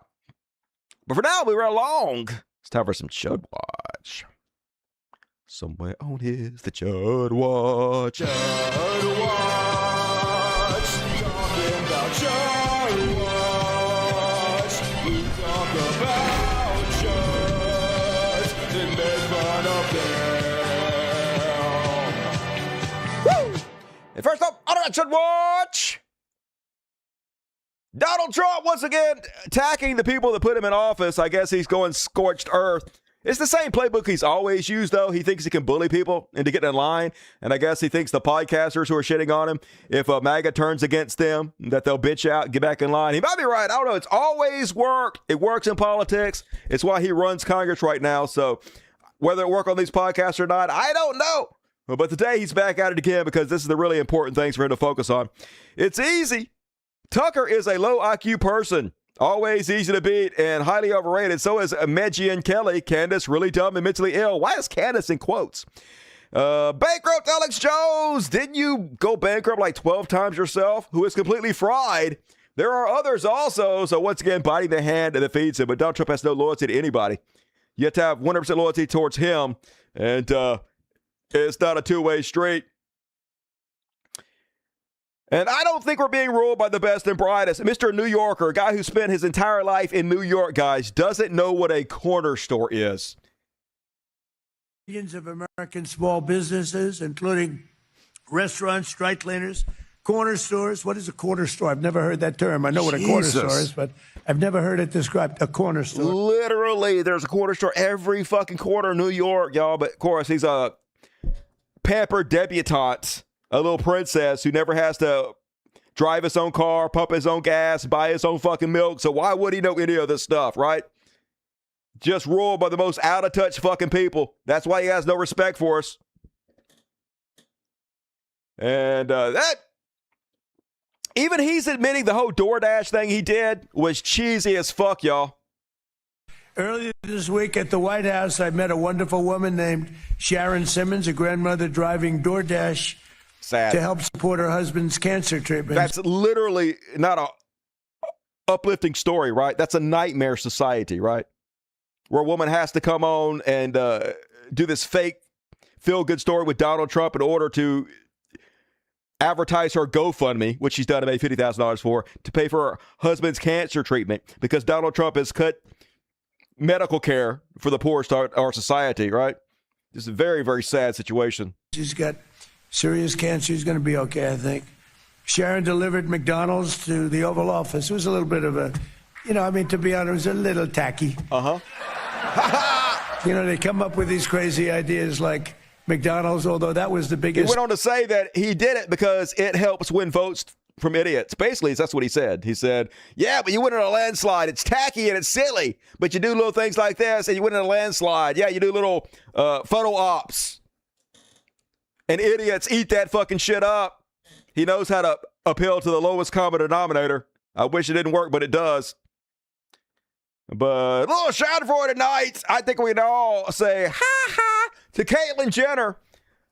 But for now, we run along. It's time for some Chud Watch. Somewhere on his the Chud Watch. Chud Watch. Talking about Chud Watch. We talk about Chud and make fun of them. And first up, on our Chud Watch, Donald Trump once again attacking the people that put him in office. I guess he's going scorched earth. It's the same playbook he's always used, though. He thinks he can bully people into getting in line. And I guess he thinks the podcasters who are shitting on him, if MAGA turns against them, that they'll bitch out and get back in line. He might be right. I don't know. It's always worked. It works in politics. It's why he runs Congress right now. So whether it work on these podcasts or not, I don't know. But today he's back at it again because this is the really important things for him to focus on. It's easy. Tucker is a low IQ person. Always easy to beat and highly overrated. So is Megyn Kelly. Candace, really dumb and mentally ill. Why is Candace in quotes? Bankrupt Alex Jones. Didn't you go bankrupt like 12 times yourself? Who is completely fried. There are others also. So once again, biting the hand that feeds him. But Donald Trump has no loyalty to anybody. You have to have 100% loyalty towards him. And it's not a two-way street. And I don't think we're being ruled by the best and brightest. Mr. New Yorker, a guy who spent his entire life in New York, guys, doesn't know what a corner store is. Millions of American small businesses, including restaurants, dry cleaners, corner stores. What is a corner store? I've never heard that term. I know what a corner store is, but I've never heard it described. A corner store. Literally, there's a corner store every fucking corner of New York, y'all. But of course, he's a pampered debutante. A little princess who never has to drive his own car, pump his own gas, buy his own fucking milk. So why would he know any of this stuff, right? Just ruled by the most out-of-touch fucking people. That's why he has no respect for us. And that, even he's admitting the whole DoorDash thing he did was cheesy as fuck, y'all. Earlier this week at the White House, I met a wonderful woman named Sharon Simmons, a grandmother driving DoorDash. Sad. To help support her husband's cancer treatment. That's literally not a uplifting story, right? That's a nightmare society, right? Where a woman has to come on and do this fake feel-good story with Donald Trump in order to advertise her GoFundMe, which she's done and made $50,000 for, to pay for her husband's cancer treatment because Donald Trump has cut medical care for the poorest of our society, right? This is a very, very sad situation. She's got serious cancer. He's going to be okay, I think. Sharon delivered McDonald's to the Oval Office. It was a little bit of a, to be honest, it was a little tacky. They come up with these crazy ideas like McDonald's, although that was the biggest. He went on to say that he did it because it helps win votes from idiots. Basically, that's what he said. He said, yeah, but you win in a landslide. It's tacky and it's silly, but you do little things like this and you win in a landslide. Yeah, you do little photo ops. And idiots eat that fucking shit up. He knows how to appeal to the lowest common denominator. I wish it didn't work, but it does. But a little shout for tonight. I think we can all say ha to Caitlyn Jenner,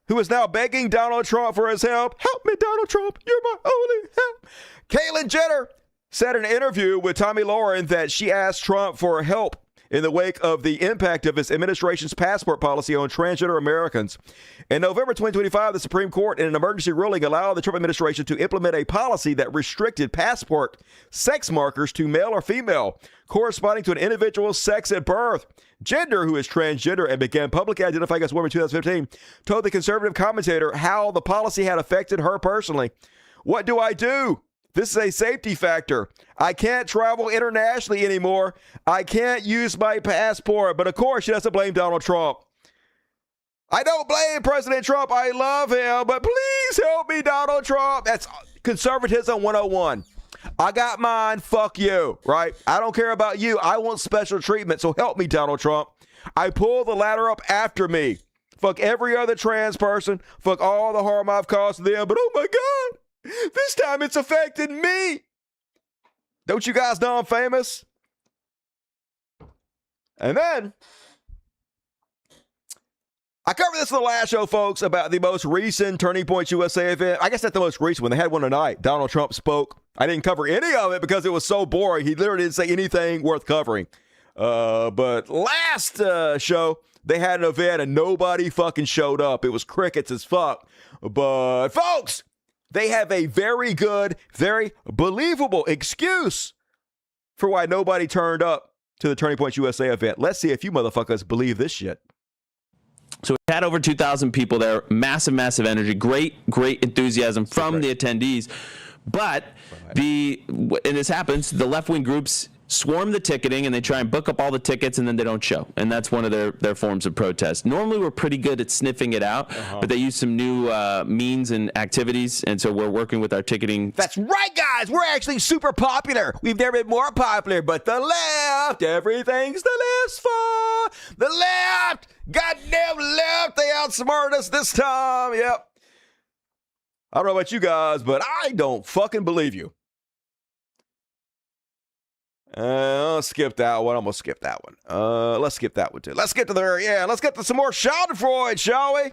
who is now begging Donald Trump for his help. Help me, Donald Trump. You're my only help. Caitlyn Jenner said in an interview with Tommy Lauren that she asked Trump for help in the wake of the impact of his administration's passport policy on transgender Americans. In November 2025, the Supreme Court, in an emergency ruling, allowed the Trump administration to implement a policy that restricted passport sex markers to male or female, corresponding to an individual's sex at birth. Gender, who is transgender and began publicly identifying as a woman in 2015, told the conservative commentator how the policy had affected her personally. What do I do? This is a safety factor. I can't travel internationally anymore. I can't use my passport. But of course, she doesn't blame Donald Trump. I don't blame President Trump. I love him. But please help me, Donald Trump. That's conservatism 101. I got mine. Fuck you. Right? I don't care about you. I want special treatment. So help me, Donald Trump. I pull the ladder up after me. Fuck every other trans person. Fuck all the harm I've caused them. But oh my God. This time it's affected me. Don't you guys know I'm famous? And then, I covered this in the last show, folks, about the most recent Turning Points USA event. I guess not the most recent one. They had one tonight. Donald Trump spoke. I didn't cover any of it because it was so boring. He literally didn't say anything worth covering. But last show, they had an event and nobody fucking showed up. It was crickets as fuck. But, folks, they have a very good, very believable excuse for why nobody turned up to the Turning Points USA event. Let's see if you motherfuckers believe this shit. So we had over 2,000 people there. Massive, massive energy. Great enthusiasm from the attendees. But and this happens, the left-wing groups swarm the ticketing and they try and book up all the tickets and then they don't show. And that's one of their forms of protest. Normally we're pretty good at sniffing it out, but they use some new means and activities. And so we're working with our ticketing. That's right, guys. We're actually super popular. We've never been more popular, but the left, everything's the left's fault. The left, goddamn left, they outsmarted us this time. Yep. I don't know about you guys, but I don't fucking believe you. I'll skip that one. I'm going to skip that one. Let's skip that one, too. Let's get to let's get to some more Schadenfreude, shall we?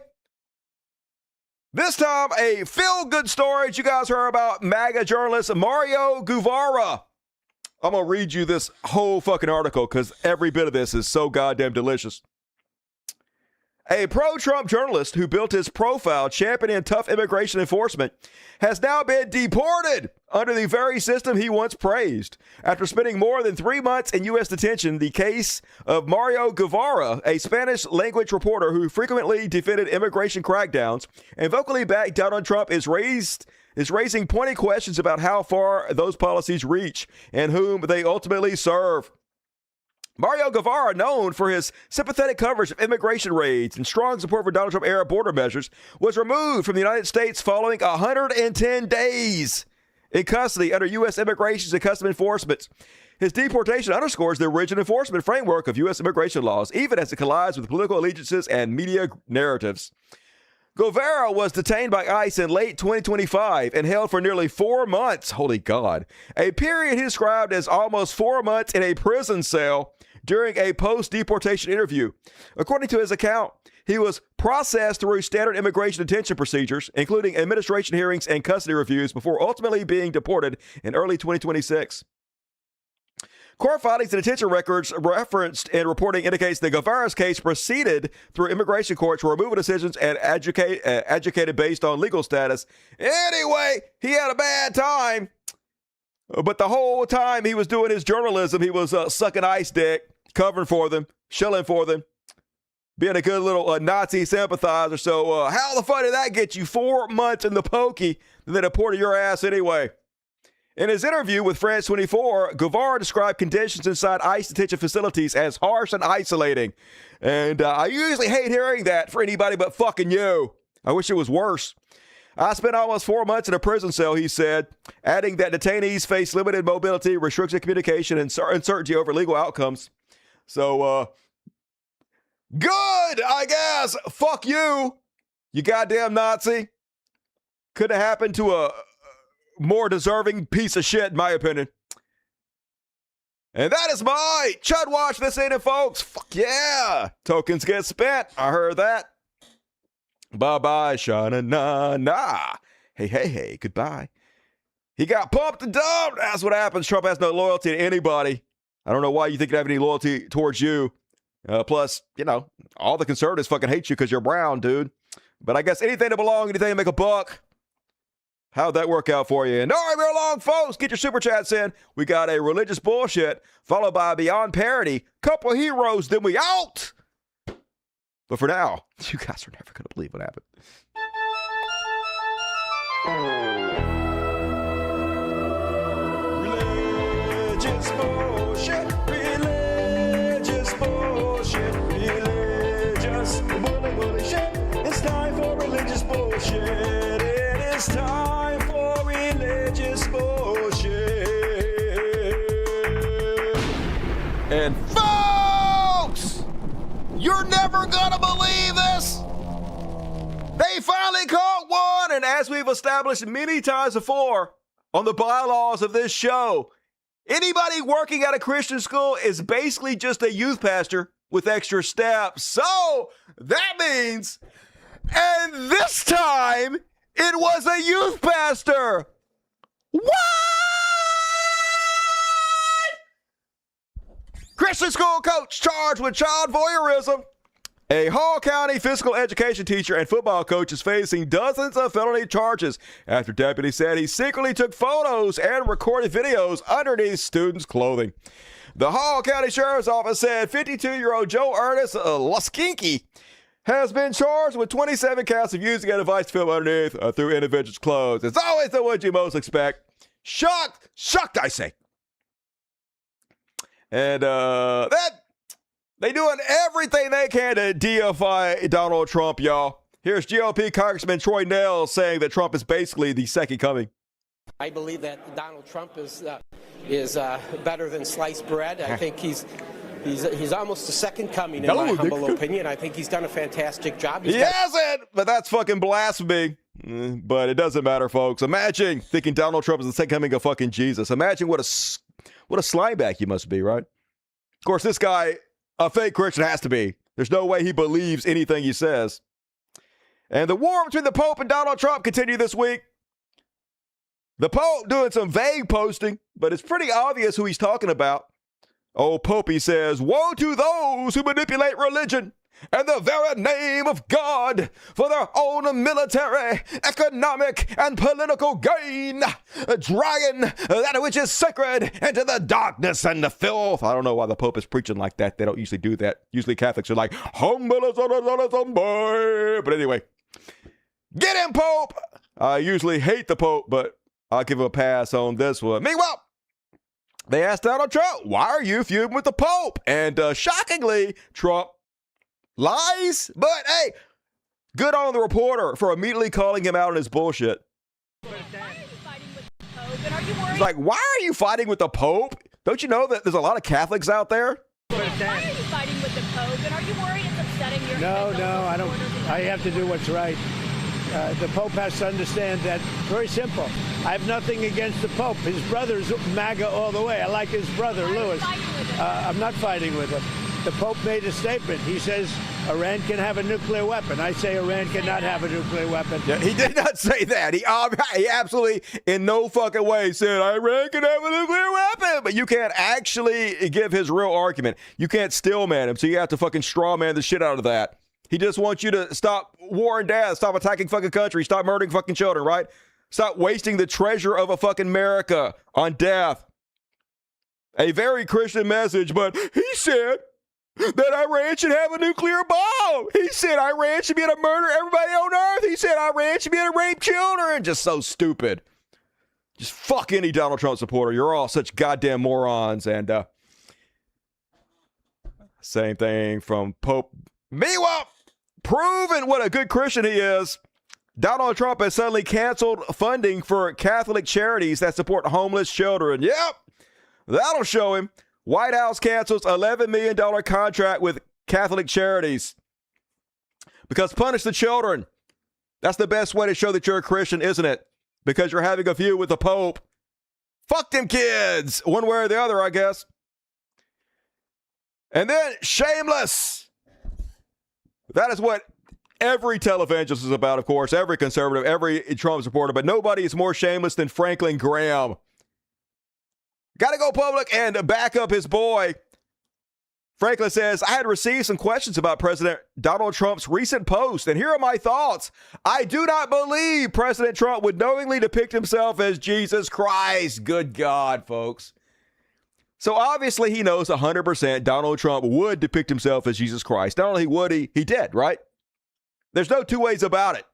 This time, a feel-good story that you guys heard about MAGA journalist Mario Guevara. I'm going to read you this whole fucking article because every bit of this is so goddamn delicious. A pro-Trump journalist who built his profile championing tough immigration enforcement has now been deported under the very system he once praised. After spending more than 3 months in U.S. detention, the case of Mario Guevara, a Spanish-language reporter who frequently defended immigration crackdowns and vocally backed Donald Trump, is raising pointed questions about how far those policies reach and whom they ultimately serve. Mario Guevara, known for his sympathetic coverage of immigration raids and strong support for Donald Trump-era border measures, was removed from the United States following 110 days in custody under U.S. Immigration and Customs Enforcement. His deportation underscores the rigid enforcement framework of U.S. immigration laws, even as it collides with political allegiances and media narratives. Guevara was detained by ICE in late 2025 and held for nearly 4 months. Holy God. A period he described as almost 4 months in a prison cell during a post-deportation interview. According to his account, he was processed through standard immigration detention procedures, including administration hearings and custody reviews, before ultimately being deported in early 2026. Court filings and detention records referenced in reporting indicates that Guevara's case proceeded through immigration courts for removal decisions and adjudicated based on legal status. Anyway, he had a bad time. But the whole time he was doing his journalism, he was sucking ICE dick, covering for them, shilling for them, being a good little Nazi sympathizer. So how the fuck did that get you 4 months in the pokey and then deported your ass anyway? In his interview with France 24, Guevara described conditions inside ICE detention facilities as harsh and isolating. And I usually hate hearing that for anybody but fucking you. I wish it was worse. I spent almost 4 months in a prison cell, he said, adding that detainees face limited mobility, restricted communication, and uncertainty over legal outcomes. So, good, I guess. Fuck you, you goddamn Nazi. Could have happened to a more deserving piece of shit, in my opinion. And that is my Chud Watch this evening, folks. Fuck yeah. Tokens get spent. I heard that. Bye-bye, sha-na-na-na. Hey, goodbye. He got pumped and dumped. That's what happens. Trump has no loyalty to anybody. I don't know why you think you have any loyalty towards you. Plus, all the conservatives fucking hate you because you're brown, dude. But I guess anything to belong, anything to make a buck. How'd that work out for you? And all right, we're along, folks. Get your super chats in. We got a religious bullshit, followed by Beyond Parody. Couple heroes, then we out. But for now, you guys are never going to believe what happened. Religious bullshit. Religious bullshit. Religious bullshit. It's time for religious bullshit. It is time for religious bullshit. And folks, you're never gonna believe this. They finally caught one, and as we've established many times before on the bylaws of this show, anybody working at a Christian school is basically just a youth pastor with extra steps. So that means, and this time, it was a youth pastor. What? Christian school coach charged with child voyeurism. A Hall County physical education teacher and football coach is facing dozens of felony charges after deputies said he secretly took photos and recorded videos underneath students' clothing. The Hall County Sheriff's Office said 52-year-old Joe Ernest Laskinky has been charged with 27 counts of using a device to film underneath through individuals' clothes. It's always the ones you most expect. Shocked, I say. And they doing everything they can to deify Donald Trump, y'all. Here's GOP Congressman Troy Nell saying that Trump is basically the second coming. I believe that Donald Trump is better than sliced bread. I think he's almost the second coming in my humble opinion. I think he's done a fantastic job. He hasn't, but that's fucking blasphemy. But it doesn't matter, folks. Imagine thinking Donald Trump is the second coming of fucking Jesus. Imagine what a slimeback you must be, right? Of course, this guy, a fake Christian, has to be. There's no way he believes anything he says. And the war between the Pope and Donald Trump continued this week. The Pope doing some vague posting, but it's pretty obvious who he's talking about. Old Pope, he says, "Woe to those who manipulate religion and the very name of God for their own military, economic, and political gain, dragging that which is sacred into the darkness and the filth." I don't know why the Pope is preaching like that. They don't usually do that. Usually Catholics are like, but anyway, get him, Pope. I usually hate the Pope, but I'll give him a pass on this one. Meanwhile, they asked Donald Trump, "Why are you feuding with the Pope?" And shockingly, Trump lies. But hey, good on the reporter for immediately calling him out on his bullshit. He's like, "Why are you fighting with the Pope? Don't you know that there's a lot of Catholics out there?" Why are you fighting with the Pope? And are you worried it's upsetting your... No, I don't. I have to do what's right. The Pope has to understand that. Very simple. I have nothing against the Pope. His brother's MAGA all the way. I like his brother, Louis. I'm not fighting with him. The Pope made a statement. He says Iran can have a nuclear weapon. I say Iran cannot have a nuclear weapon. Yeah, he did not say that. He absolutely in no fucking way said Iran can have a nuclear weapon. But you can't actually give his real argument. You can't stillman him, so you have to fucking straw man the shit out of that. He just wants you to stop war and death, stop attacking fucking countries, stop murdering fucking children, right? Stop wasting the treasure of a fucking America on death. A very Christian message, but he said that Iran should have a nuclear bomb. He said Iran should be able to murder everybody on earth. He said Iran should be able to rape children. Just so stupid. Just fuck any Donald Trump supporter. You're all such goddamn morons. And same thing from Pope. Meanwhile, proving what a good Christian he is, Donald Trump has suddenly canceled funding for Catholic charities that support homeless children. Yep, that'll show him. White House cancels $11 million contract with Catholic charities. Because punish the children. That's the best way to show that you're a Christian, isn't it? Because you're having a feud with the Pope. Fuck them kids. One way or the other, I guess. And then, shameless. That is what every televangelist is about, of course. Every conservative, every Trump supporter. But nobody is more shameless than Franklin Graham. Got to go public and back up his boy. Franklin says, I had received some questions about President Donald Trump's recent post, and here are my thoughts. I do not believe President Trump would knowingly depict himself as Jesus Christ. Good God, folks. So obviously he knows 100% Donald Trump would depict himself as Jesus Christ. Not only would he did, right? There's no two ways about it.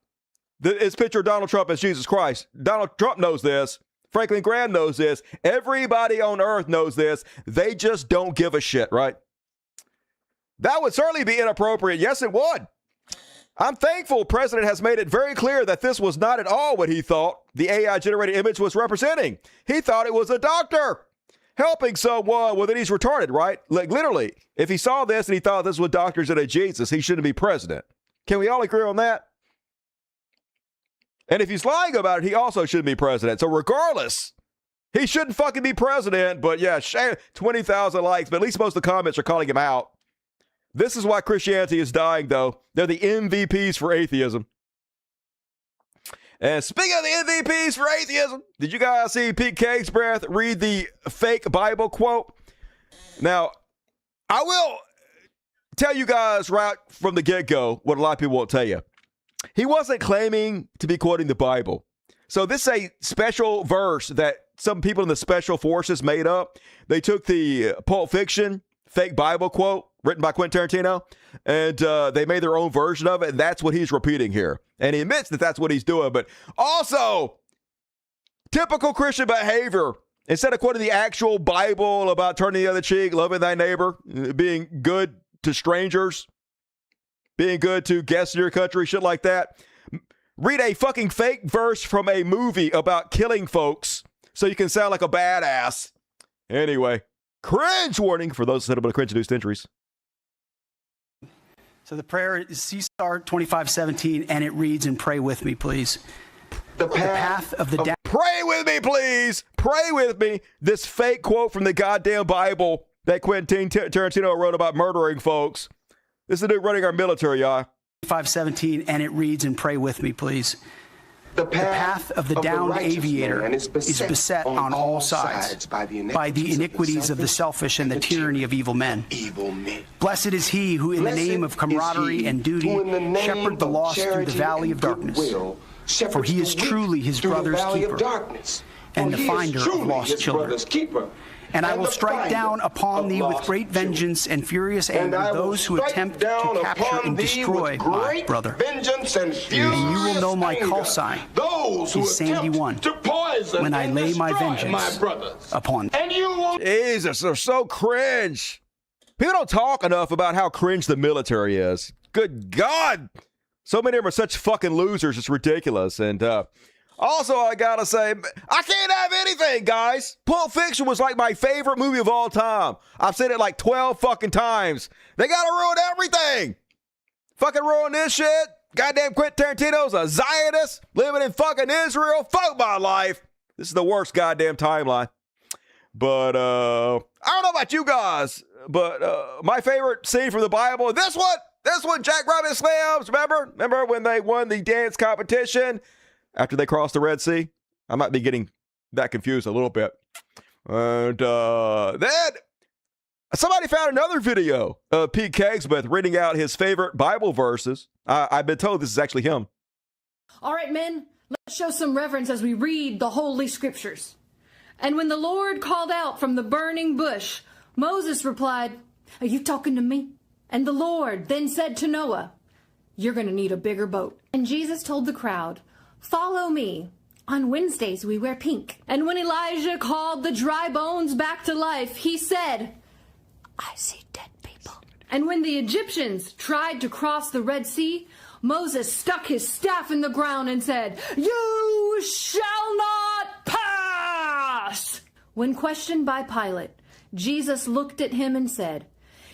It's picture Donald Trump as Jesus Christ. Donald Trump knows this. Franklin Graham knows this. Everybody on earth knows this. They just don't give a shit, right? That would certainly be inappropriate. Yes, it would. I'm thankful President has made it very clear that this was not at all what he thought the AI-generated image was representing. He thought it was a doctor helping someone with it. He's retarded, right? Like literally, if he saw this and he thought this was doctors and a Jesus, he shouldn't be president. Can we all agree on that? And if he's lying about it, he also shouldn't be president. So regardless, he shouldn't fucking be president. But yeah, 20,000 likes, but at least most of the comments are calling him out. This is why Christianity is dying, though. They're the MVPs for atheism. And speaking of the MVPs for atheism, did you guys see Pete Hegseth read the fake Bible quote? Now, I will tell you guys right from the get-go what a lot of people won't tell you. He wasn't claiming to be quoting the Bible. So this is a special verse that some people in the special forces made up. They took the Pulp Fiction fake Bible quote written by Quentin Tarantino, and they made their own version of it, and that's what he's repeating here. And he admits that that's what he's doing, but also typical Christian behavior. Instead of quoting the actual Bible about turning the other cheek, loving thy neighbor, being good to strangers, being good to guests in your country, shit like that, read a fucking fake verse from a movie about killing folks so you can sound like a badass. Anyway, cringe warning for those that have been cringe-induced injuries. So the prayer is ceasefire 25:17, and it reads, and pray with me, please. The path of the Pray with me, please. Pray with me. This fake quote from the goddamn Bible that Quentin Tarantino wrote about murdering folks. This is the dude running our military, y'all. 25:17, and it reads, and pray with me, please. The path of the downed aviator is beset on all sides by the iniquities of the selfish and the tyranny of evil men. Blessed is he who, in the name of camaraderie and duty, shepherd the lost through the valley of darkness. For he is truly his brother's keeper and the finder of lost children. And I will strike down upon thee with great vengeance and furious anger those who attempt to capture and destroy my brother. And you will know my call sign is Sandy 1 when I lay my vengeance upon them. Jesus, they're so cringe. People don't talk enough about how cringe the military is. Good God. So many of them are such fucking losers. It's ridiculous. And, also, I gotta say, I can't have anything, guys. Pulp Fiction was like my favorite movie of all time. I've said it like 12 fucking times. They gotta ruin everything. Fucking ruin this shit. Goddamn Quentin Tarantino's a Zionist living in fucking Israel. Fuck my life. This is the worst goddamn timeline. But, I don't know about you guys, but my favorite scene from the Bible, this one, Jack Rabbit slams. Remember when they won the dance competition? After they crossed the Red Sea? I might be getting that confused a little bit. And then somebody found another video of Pete Hegseth reading out his favorite Bible verses. I've been told this is actually him. All right, men, let's show some reverence as we read the Holy Scriptures. And when the Lord called out from the burning bush, Moses replied, "Are you talking to me?" And the Lord then said to Noah, "You're going to need a bigger boat." And Jesus told the crowd, "Follow me. On Wednesdays, we wear pink." And when Elijah called the dry bones back to life, he said, "I see dead people." And when the Egyptians tried to cross the Red Sea, Moses stuck his staff in the ground and said, "You shall not pass." When questioned by Pilate, Jesus looked at him and said,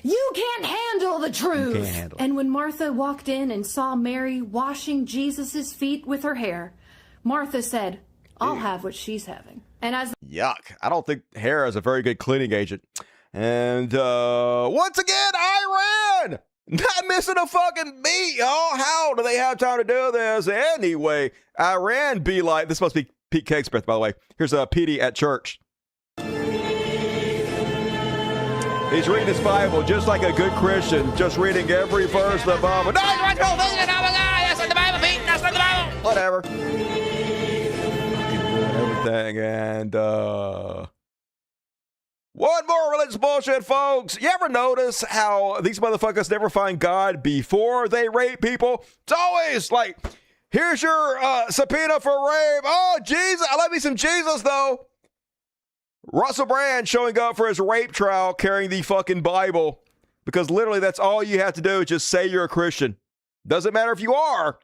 "You can't handle the truth." And when Martha walked in and saw Mary washing Jesus' feet with her hair, Martha said, "I'll have what she's having." And as Yuck. I don't think hair is a very good cleaning agent. And once again, Iran not missing a fucking beat, y'all. How do they have time to do this? Anyway, Iran be like, this must be Pete Hegseth, by the way. Here's Petey at church. He's reading his Bible just like a good Christian, just reading every verse of the Bible. No, that's not the Bible, Pete. That's not the Bible. Whatever. Everything. And one more religious bullshit, folks. You ever notice how these motherfuckers never find God before they rape people? It's always like, here's your subpoena for rape. Oh, Jesus. I love me some Jesus, though. Russell Brand showing up for his rape trial carrying the fucking Bible, because literally that's all you have to do is just say you're a Christian. Doesn't matter if you are.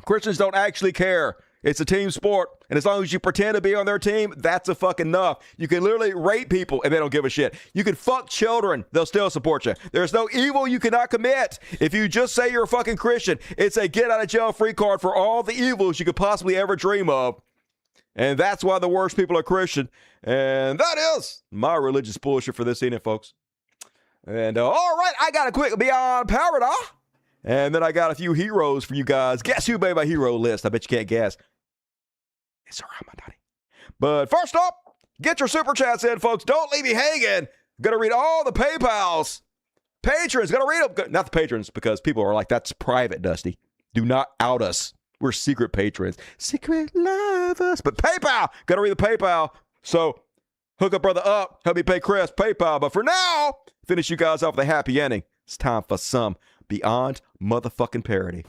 Christians don't actually care. It's a team sport, and as long as you pretend to be on their team, that's a fucking enough. You can literally rape people, and they don't give a shit. You can fuck children. They'll still support you. There's no evil you cannot commit if you just say you're a fucking Christian. It's a get-out-of-jail-free card for all the evils you could possibly ever dream of. And that's why the worst people are Christian. And that is my religious bullshit for this evening, folks. And all right, I got a quick Beyond Parody. And then I got a few heroes for you guys. Guess who made my hero list? I bet you can't guess. It's Ramadan. But first up, get your super chats in, folks. Don't leave me hanging. Gonna read all the PayPals. Patrons, gonna read them. Not the patrons, because people are like, that's private, Dusty. Do not out us. We're secret patrons. Secret lovers. But PayPal, gotta read the PayPal. So hook a brother up. Help me pay Chris. PayPal. But for now, finish you guys off with a happy ending. It's time for some Beyond motherfucking Parody.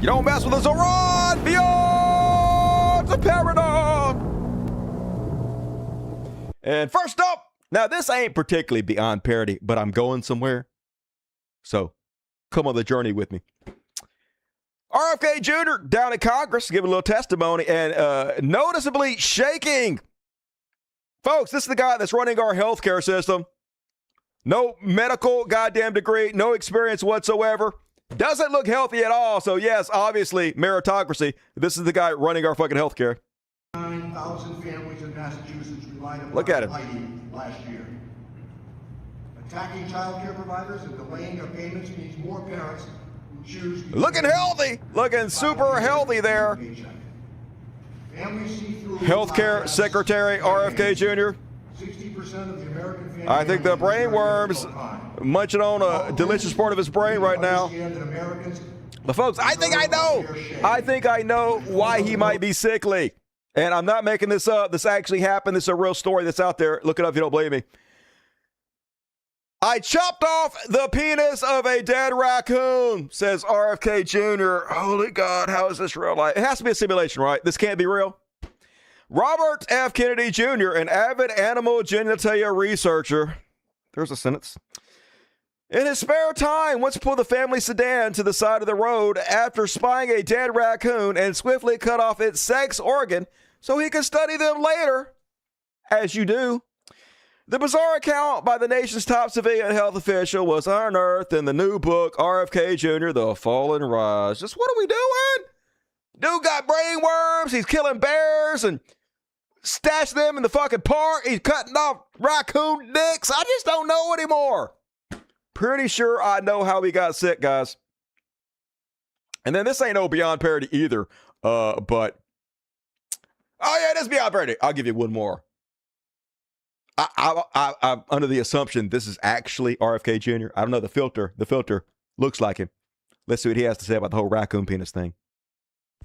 You don't mess with us, Zoran! Beyond the Parody! And first up, now this ain't particularly Beyond Parody, but I'm going somewhere. So come on the journey with me. RFK Jr. down in Congress giving a little testimony and noticeably shaking. Folks, this is the guy that's running our healthcare system. No medical goddamn degree, no experience whatsoever. Doesn't look healthy at all. So yes, obviously, meritocracy. This is the guy running our fucking healthcare. 9,000 families in Massachusetts relied upon Look at him. last year. Attacking child care providers and delaying their payments means more parents who choose to... Looking healthy. Looking super healthy there. Healthcare Secretary RFK Jr. 60% of the American families... I think the brain worms munching on a delicious part of his brain right now. But folks, I think I know why he might be sickly. And I'm not making this up. This actually happened. This is a real story that's out there. Look it up if you don't believe me. I chopped off the penis of a dead raccoon, says RFK Jr. Holy God, how is this real life? It has to be a simulation, right? This can't be real. Robert F. Kennedy Jr., an avid animal genitalia researcher. There's a sentence. In his spare time, once pulled the family sedan to the side of the road after spying a dead raccoon and swiftly cut off its sex organ so he could study them later, as you do. The bizarre account by the nation's top civilian health official was unearthed in the new book, RFK Jr., The Fall and Rise. Just what are we doing? Dude got brain worms. He's killing bears and stashing them in the fucking park. He's cutting off raccoon dicks. I just don't know anymore. Pretty sure I know how he got sick, guys. And then this ain't no Beyond Parody either. But, oh yeah, it is Beyond Parody. I'll give you one more. I'm under the assumption this is actually RFK Jr. I don't know, the filter looks like him. Let's see what he has to say about the whole raccoon penis thing.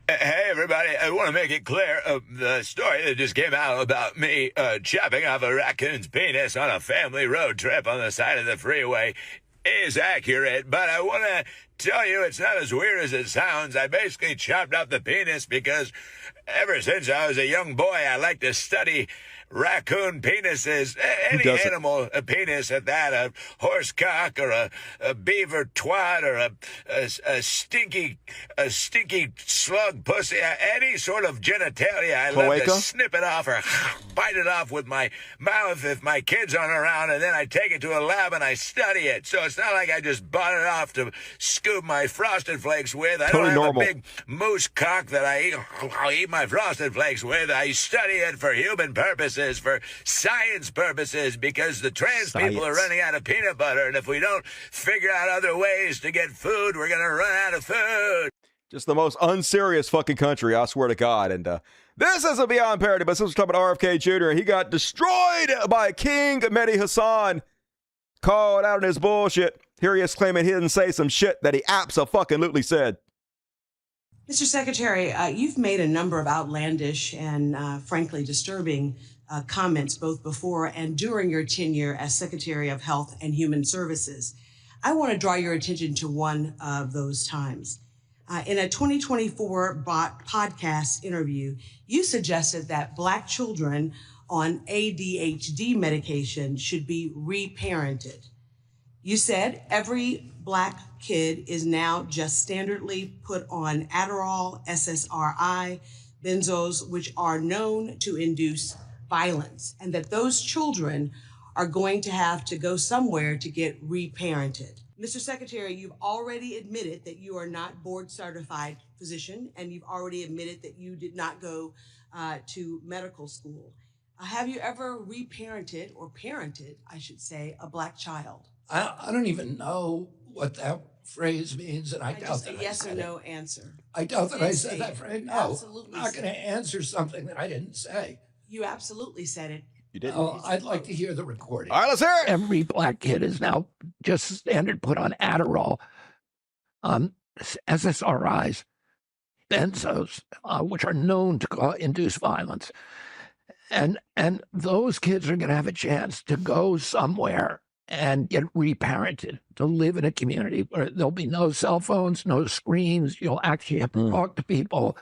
Hey, everybody, I want to make it clear, the story that just came out about me chopping off a raccoon's penis on a family road trip on the side of the freeway is accurate, but I want to tell you it's not as weird as it sounds. I basically chopped off the penis because ever since I was a young boy, I like to study raccoon penises, any animal, a penis at that, a horse cock or a beaver twat or a stinky slug pussy, any sort of genitalia. I love to snip it off or bite it off with my mouth if my kids aren't around, and then I take it to a lab and I study it. So it's not like I just bought it off to scoop my Frosted Flakes with. I don't have a big moose cock that I'll eat my Frosted Flakes with. I study it for human purposes, for science purposes, because the trans people are running out of peanut butter, and if we don't figure out other ways to get food, we're going to run out of food. Just the most unserious fucking country, I swear to God. And This isn't beyond parody, but this was talking about RFK Jr. He got destroyed by King Mehdi Hassan. Called out on his bullshit. Here he is claiming he didn't say some shit that he abso-fucking-lutely said. Mr. Secretary, you've made a number of outlandish and frankly disturbing comments both before and during your tenure as Secretary of Health and Human Services. I want to draw your attention to one of those times. In a 2024 podcast interview, you suggested that Black children on ADHD medication should be reparented. You said every Black kid is now just standardly put on Adderall, SSRI, benzos, which are known to induce violence, and that those children are going to have to go somewhere to get reparented. Mr. Secretary, you've already admitted that you are not board certified physician, and you've already admitted that you did not go to medical school. Have you ever reparented, or parented, I should say, a Black child? I don't even know what that phrase means, and I doubt that. A yes or no answer. I doubt that I said that phrase. No, absolutely. I'm not going to answer something that I didn't say. You absolutely said it. You didn't. Oh, I'd like to hear the recording. All right, let's hear it. Every Black kid is now just standard put on Adderall, SSRIs, benzos, which are known to induce violence. And those kids are going to have a chance to go somewhere and get reparented, to live in a community where there'll be no cell phones, no screens. You'll actually have to talk to people.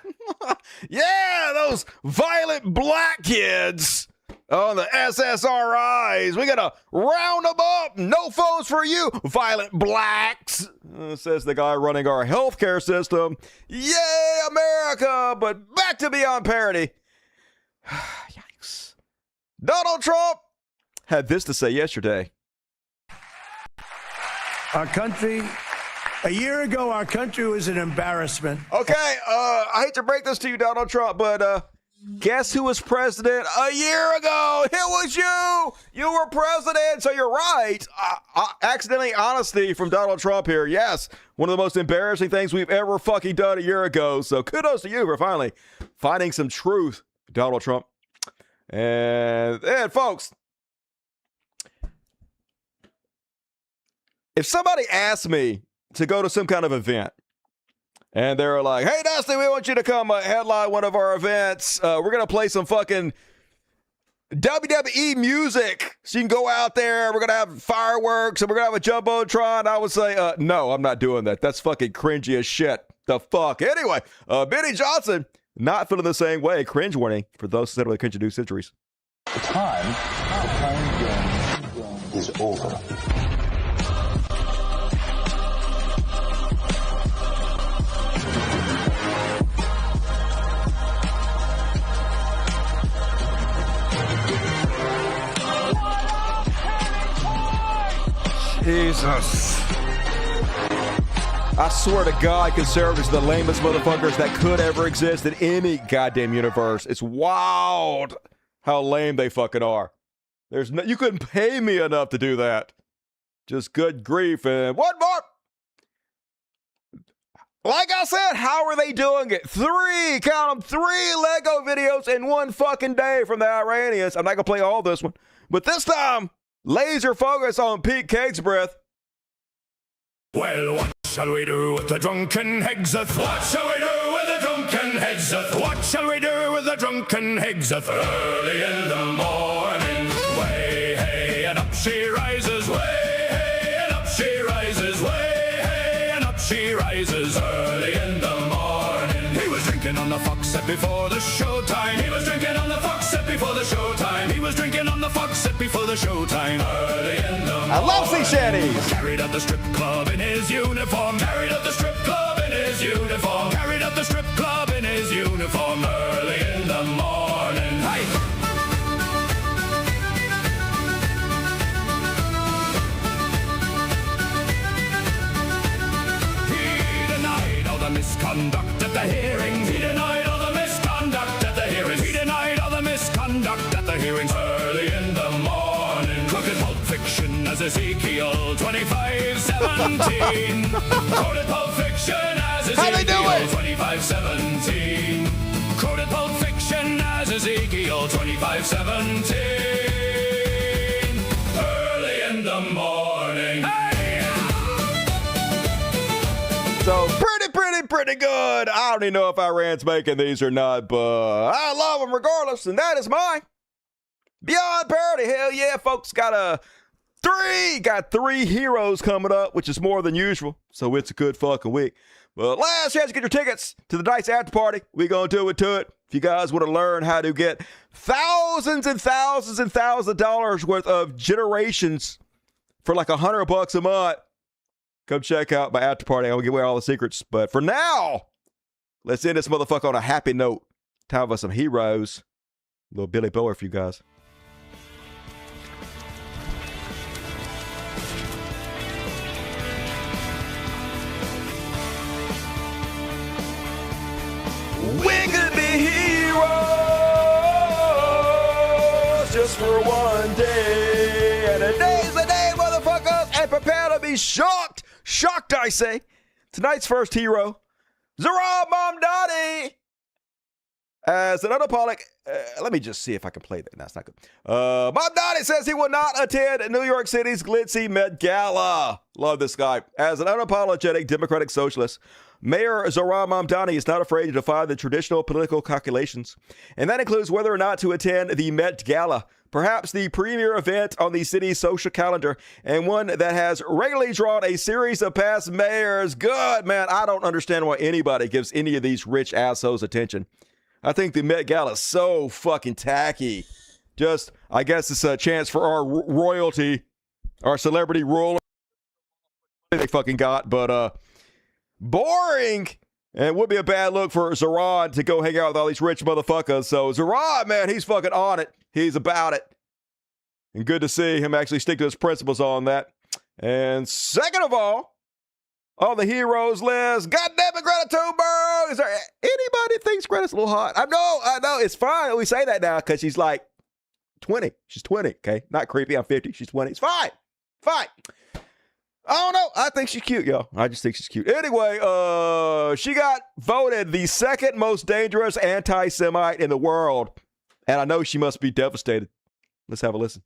Yeah, those violent Black kids on the SSRIs. We got to round them up. No phones for you, violent Blacks, says the guy running our healthcare system. Yay, America. But back to Beyond Parody. Yikes. Donald Trump had this to say yesterday. Our country, a year ago, our country was an embarrassment. Okay, I hate to break this to you, Donald Trump, but guess who was president a year ago? It was you. You were president, so you're right. Accidentally honesty from Donald Trump here. Yes, one of the most embarrassing things we've ever fucking done a year ago. So kudos to you for finally finding some truth, Donald Trump. And folks, if somebody asked me to go to some kind of event and they're like, hey, Dusty, we want you to come headline one of our events. We're going to play some fucking WWE music. So you can go out there. We're going to have fireworks and we're going to have a jumbotron. I would say, no, I'm not doing that. That's fucking cringy as shit. The fuck. Anyway, Benny Johnson, not feeling the same way. Cringe warning for those who said what cringe do centuries. The time is over. Jesus. I swear to God, conservatives are the lamest motherfuckers that could ever exist in any goddamn universe. It's wild how lame they fucking are. There's no, you couldn't pay me enough to do that. Just good grief. And one more. Like I said, how are they doing it? 3, count them, 3 Lego videos in one fucking day from the Iranians. I'm not going to play all this one. But this time, laser focus on Pete Cake's breath. Well, what shall we do with the drunken Hegseth? What shall we do with the drunken Hegseth? What shall we do with the drunken Hegseth? Early in the morning, way, hey, and up she rises, way, hey, and up she rises, way, hey, and up she rises. Early in the morning, he was drinking on the Foxette before the showtime. He was drinking on the Foxette before the showtime. He was drinking on the Foxette before the showtime. Early in the morning, I love sea shanties. Carried at the strip club in his uniform. Carried at the strip club in his uniform. Carried at the strip club in his uniform. Early in the morning. Hey! He denied all the misconduct at the hearings. He denied all the misconduct at the hearings. He denied all the misconduct at the hearings. Early in the morning. Crooked Pulp Fiction as Ezekiel 25:17. Quoted Pulp Fiction as Ezekiel 25:17. Quoted Pulp Fiction as Ezekiel 25:17. Early in the morning. So pretty good. I don't even know if Iran's making these or not, but I love them regardless, and that is mine. Beyond parody, hell yeah, folks. Got three heroes coming up, which is more than usual, so it's a good fucking week. But last chance to get your tickets to the Dice After Party. We gonna do it to it. If you guys want to learn how to get thousands and thousands and thousands of dollars worth of generations for like $100 a month, come check out my after party. I will give away all the secrets. But for now, let's end this motherfucker on a happy note. Time for some heroes. A little Billy Bower for you guys. We could be heroes just for one day. And a day's a day, motherfuckers. And prepare to be shocked. Shocked, I say. Tonight's first hero, Zohran Mamdani. As an unapologetic, let me just see if I can play that. No, it's not good. Mamdani says he will not attend New York City's glitzy Met Gala. Love this guy. As an unapologetic Democratic socialist, Mayor Zohran Mamdani is not afraid to defy the traditional political calculations, and that includes whether or not to attend the Met Gala, perhaps the premier event on the city's social calendar, and one that has regularly drawn a series of past mayors. Good, man. I don't understand why anybody gives any of these rich assholes attention. I think the Met Gala is so fucking tacky. Just, I guess it's a chance for our royalty, our celebrity royalty they fucking got, but boring. And it would be a bad look for Zohran to go hang out with all these rich motherfuckers. So Zohran, man, he's fucking on it. He's about it. And good to see him actually stick to his principles on that. And second of all, on the heroes list, goddamn it, Greta Thunberg. Is there anybody thinks Greta's a little hot? I know, it's fine. We say that now because she's like 20. She's 20, okay? Not creepy. I'm 50. She's 20. It's fine. Fine. I don't know. I think she's cute, yo. I just think she's cute. Anyway, she got voted the second most dangerous anti-Semite in the world. And I know she must be devastated. Let's have a listen.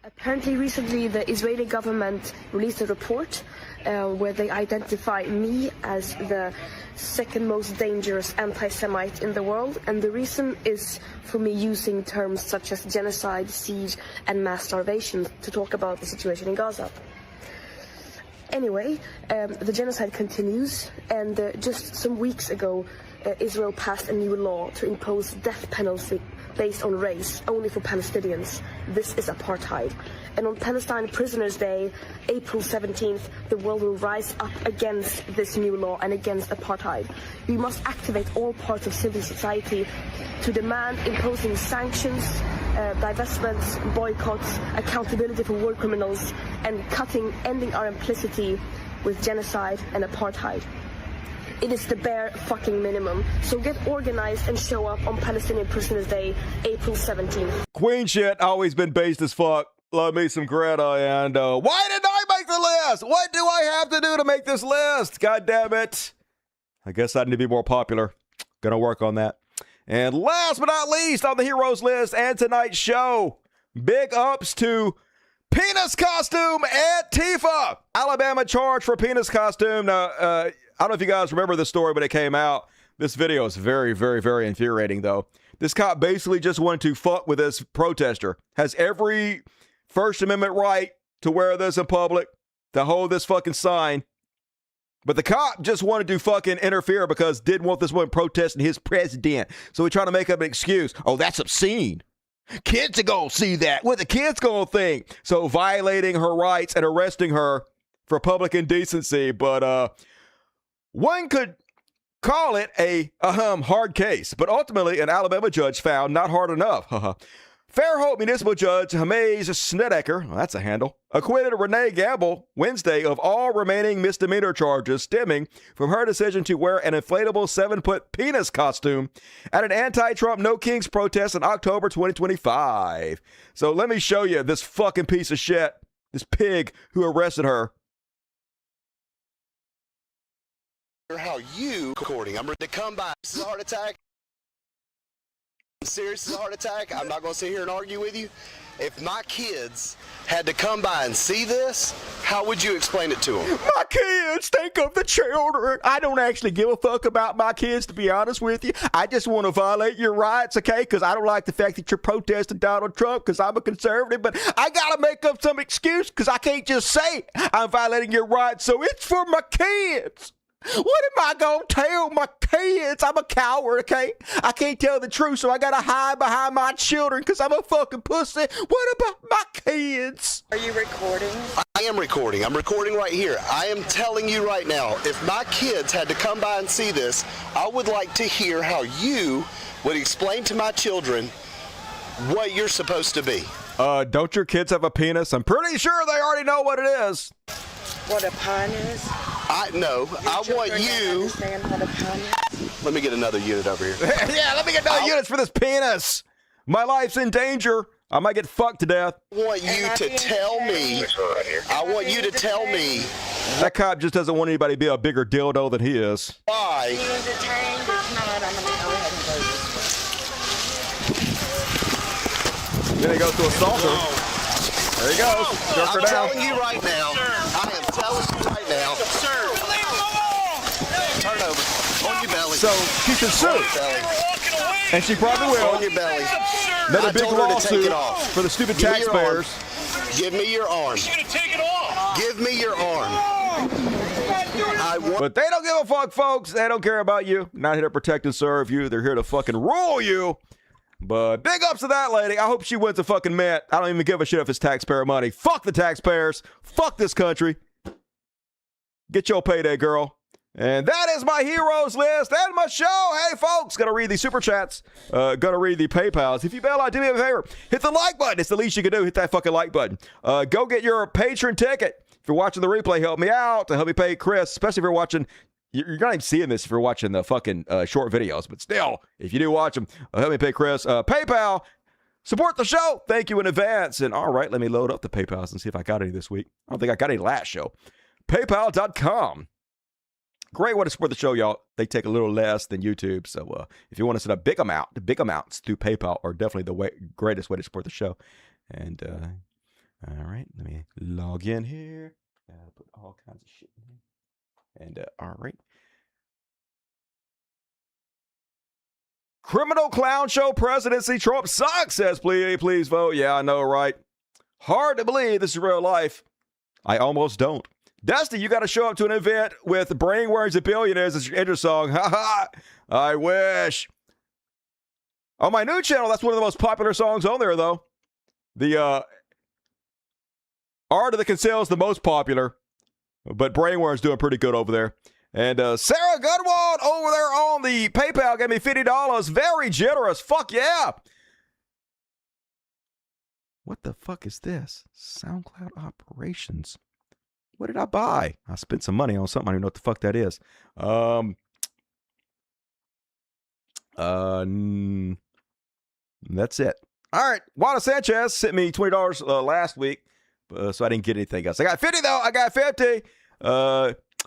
Apparently, recently, the Israeli government released a report where they identify me as the second most dangerous anti-Semite in the world. And the reason is for me using terms such as genocide, siege, and mass starvation to talk about the situation in Gaza. Anyway, the genocide continues, and just some weeks ago, Israel passed a new law to impose death penalty based on race only for Palestinians. This is apartheid. And on Palestine Prisoners' Day, April 17th, the world will rise up against this new law and against apartheid. We must activate all parts of civil society to demand imposing sanctions, divestments, boycotts, accountability for war criminals, and ending our implicity with genocide and apartheid. It is the bare fucking minimum. So get organized and show up on Palestinian Prisoners' Day, April 17th. Queen shit, always been based as fuck. Love me some Greta. And why didn't I make the list? What do I have to do to make this list? God damn it. I guess I need to be more popular. Gonna work on that. And last but not least on the heroes list and tonight's show, big ups to Penis Costume Antifa. Alabama charged for penis costume. Now, I don't know if you guys remember this story when it came out. This video is very, very, very infuriating, though. This cop basically just wanted to fuck with this protester. Has every First Amendment right to wear this in public, to hold this fucking sign. But the cop just wanted to fucking interfere because didn't want this woman protesting his president. So he tried to make up an excuse. Oh, that's obscene. Kids are going to see that. What the kids going to think? So violating her rights and arresting her for public indecency. But one could call it a hard case. But ultimately, an Alabama judge found not hard enough. Fairhope Municipal Judge Hamez Snedeker, well, that's a handle, acquitted Renee Gamble Wednesday of all remaining misdemeanor charges stemming from her decision to wear an inflatable 7-foot penis costume at an anti-Trump No Kings protest in October 2025. So let me show you this fucking piece of shit, this pig who arrested her. How you recording? I'm ready to come by. This is a heart attack. serious as a heart attack. I'm not going to sit here and argue with you. If my kids had to come by and see this, how would you explain it to them? My kids, think of the children. I don't actually give a fuck about my kids, to be honest with you. I just want to violate your rights, okay? Because I don't like the fact that you're protesting Donald Trump because I'm a conservative, but I got to make up some excuse because I can't just say I'm violating your rights, so it's for my kids. What am I going to tell my kids? I'm a coward, okay? I can't tell the truth, so I got to hide behind my children because I'm a fucking pussy. What about my kids? Are you recording? I am recording. I'm recording right here. I am telling you right now, if my kids had to come by and see this, I would like to hear how you would explain to my children what you're supposed to be. Don't your kids have a penis? I'm pretty sure they already know what it is. What a pun is? I want you. Understand what a pun is? Let me get another unit over here. Yeah, let me get another units for this penis. My life's in danger. I might get fucked to death. I want you to tell me. I want you to tell me. That cop just doesn't want anybody to be a bigger dildo than he is. Why? He was detained. If not, I'm going to go ahead and go this way. Then he goes to assault her. There he goes. I'm telling you right now. I am telling you right now. Sir. Turn over. On your belly. So she should sue. And she probably will. On your belly. Another big lawsuit for the stupid taxpayers. Give me your arm. She's gonna take it off. Give me your arm. But they don't give a fuck, folks. They don't care about you. Not here to protect and serve you. They're here to fucking rule you. But big ups to that lady. I hope she wins a fucking Met. I don't even give a shit if it's taxpayer money. Fuck the taxpayers. Fuck this country. Get your payday, girl. And that is my heroes list and my show. Hey, folks, gonna read the super chats. Gonna read the PayPals. If you bail out, do me a favor. Hit the like button. It's the least you can do. Hit that fucking like button. Go get your patron ticket. If you're watching the replay, help me out to help me pay Chris, especially if you're watching. You're not even seeing this if you're watching the fucking short videos, but still, if you do watch them, help me pay Chris. PayPal, support the show. Thank you in advance. And all right, let me load up the PayPals and see if I got any this week. I don't think I got any last show. PayPal.com. Great way to support the show, y'all. They take a little less than YouTube, so if you want to send a big amount, the big amounts through PayPal are definitely the greatest way to support the show. And all right, let me log in here. Put all kinds of shit in here. And all right. Criminal Clown Show presidency. Trump sucks, says please vote. Yeah, I know, right? Hard to believe this is real life. I almost don't. Dusty, you got to show up to an event with Brainworms and Billionaires as your intro song. Ha ha. I wish. On my new channel, that's one of the most popular songs on there, though. The Art of the Conceal is the most popular. But Brainworm's doing pretty good over there. And Sarah Goodwald over there on the PayPal gave me $50. Very generous. Fuck yeah. What the fuck is this? SoundCloud Operations. What did I buy? I spent some money on something. I don't even know what the fuck that is. That's it. All right. Juana Sanchez sent me $20 last week. So I didn't get anything else. I got 50 though. I got 50.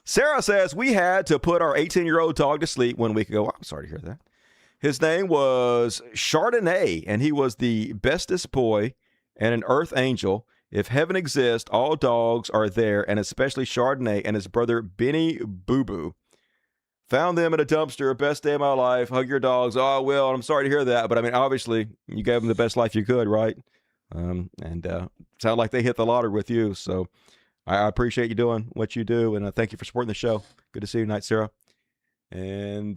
Sarah says we had to put our 18-year-old dog to sleep 1 week ago. I'm sorry to hear that. His name was Chardonnay, and he was the bestest boy and an earth angel. If heaven exists, all dogs are there, and especially Chardonnay and his brother Benny Boo Boo. Found them in a dumpster. Best day of my life. Hug your dogs. Oh, Will, I'm sorry to hear that, but I mean, obviously, you gave them the best life you could, right? Sound like they hit the lottery with you, so I appreciate you doing what you do, and thank you for supporting the show. Good to see you tonight, Sarah. And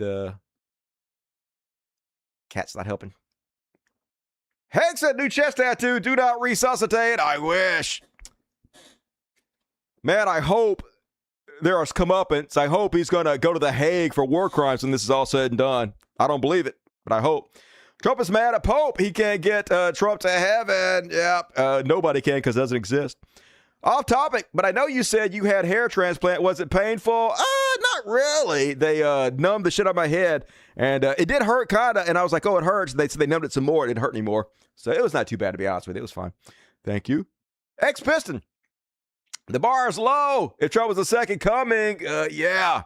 cat's not helping. Hegseth, new chest tattoo. Do not resuscitate. I wish. Man, I hope there are comeuppance. I hope he's going to go to the Hague for war crimes when this is all said and done. I don't believe it, but I hope. Trump is mad at Pope. He can't get Trump to heaven. Yeah, nobody can because it doesn't exist. Off topic, but I know you said you had hair transplant. Was it painful? Not really. They numbed the shit out of my head, and it did hurt kind of, and I was like, oh, it hurts. So they numbed it some more. It didn't hurt anymore. So it was not too bad, to be honest with you. It was fine. Thank you. Ex-Piston. The bar is low. If Trump was the second coming, yeah.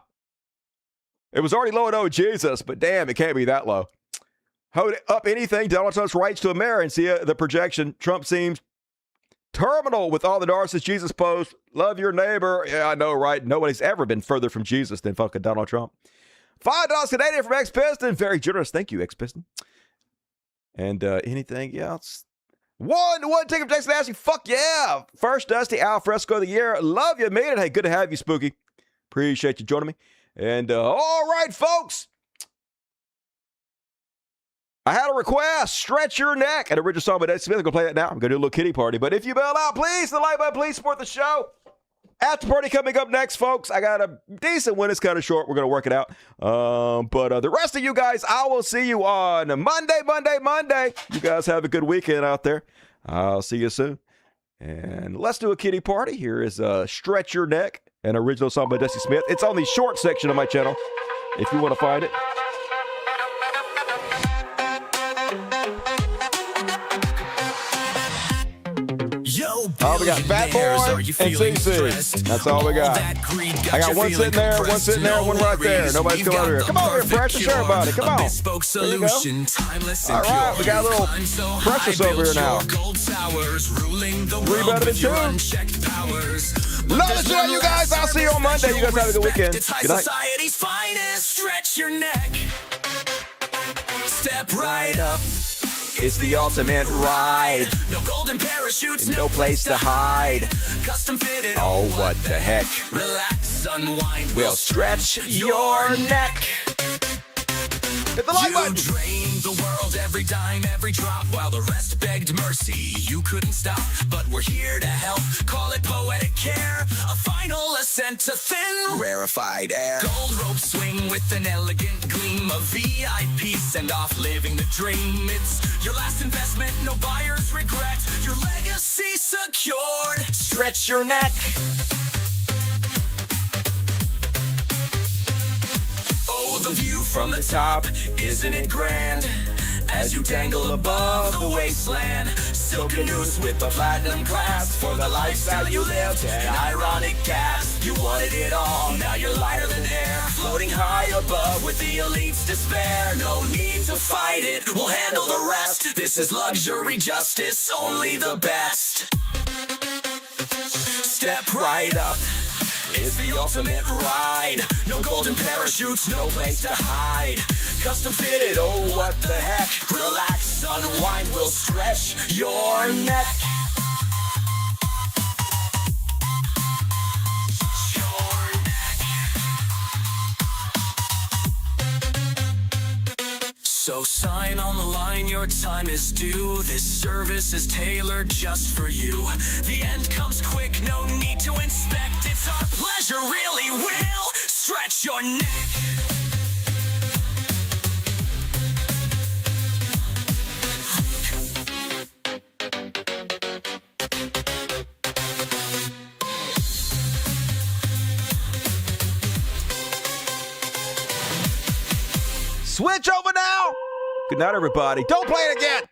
It was already low and oh, Jesus, but damn, it can't be that low. hold up anything Donald Trump's rights to a mayor and see the projection. Trump seems terminal with all the narcissist Jesus posts. Love your neighbor. Yeah, I know, right? Nobody's ever been further from Jesus than fucking Donald Trump. $5 Canadian from Ex-Piston. Very generous. Thank you, Ex-Piston. And anything else? One ticket from Jackson Ashley. Fuck yeah. First Dusty Al Fresco of the year. Love you, man. Hey, good to have you, Spooky. Appreciate you joining me. And all right, folks. I had a request. Stretch your neck. An original song by Dave Smith. I'm going to play that now. I'm going to do a little kiddie party. But if you bail out, please, the like button, please support the show. After party coming up next, folks. I got a decent one. It's kind of short. We're going to work it out. But the rest of you guys, I will see you on Monday. You guys have a good weekend out there. I'll see you soon. And let's do a kiddie party. Here is Stretch Your Neck, an original song by Dusty Smith. It's on the short section of my channel if you want to find it. Oh, we got Fat Boy and CC. That's all we got. I got one sitting there, one right there. Nobody's coming over here. Come over here, Precious. Everybody, come on. There you go. All right, we got a little Precious over here now. 3 better than 2. Love the show, you guys. I'll see you on Monday. You guys have a good weekend. Good night. Society's finest. Stretch your neck. Step right up. It's the ultimate ride. No golden parachutes, no place to hide. Custom fitted. Oh, what the heck. Relax, unwind. We'll stretch your neck. Hit the like button. You drained the world, every dime, every drop, while the rest begged mercy. You couldn't stop, but we're here to help. Call it poetic care. A final ascent to thin, rarefied air. Gold rope swing with an elegant gleam of VIP. Send off living the dream. It's your last investment, no buyer's regret. Your legacy secured. Stretch your neck. Oh, the view from the top, isn't it grand? As you dangle above the wasteland, silken noose with a platinum clasp for the lifestyle you lived. An ironic cast, you wanted it all. Now you're lighter than air, floating high above with the elite's despair. No need to fight it, we'll handle the rest. This is luxury justice, only the best. Step right up. It's the ultimate ride. No golden parachutes, no place to hide. Custom fitted, oh what the heck. Relax, unwind, we'll stretch your neck. So sign on the line, your time is due. This service is tailored just for you. The end comes quick, no need to inspect. It's our pleasure, really will stretch your neck. Switch over now. Good night, everybody. Don't play it again.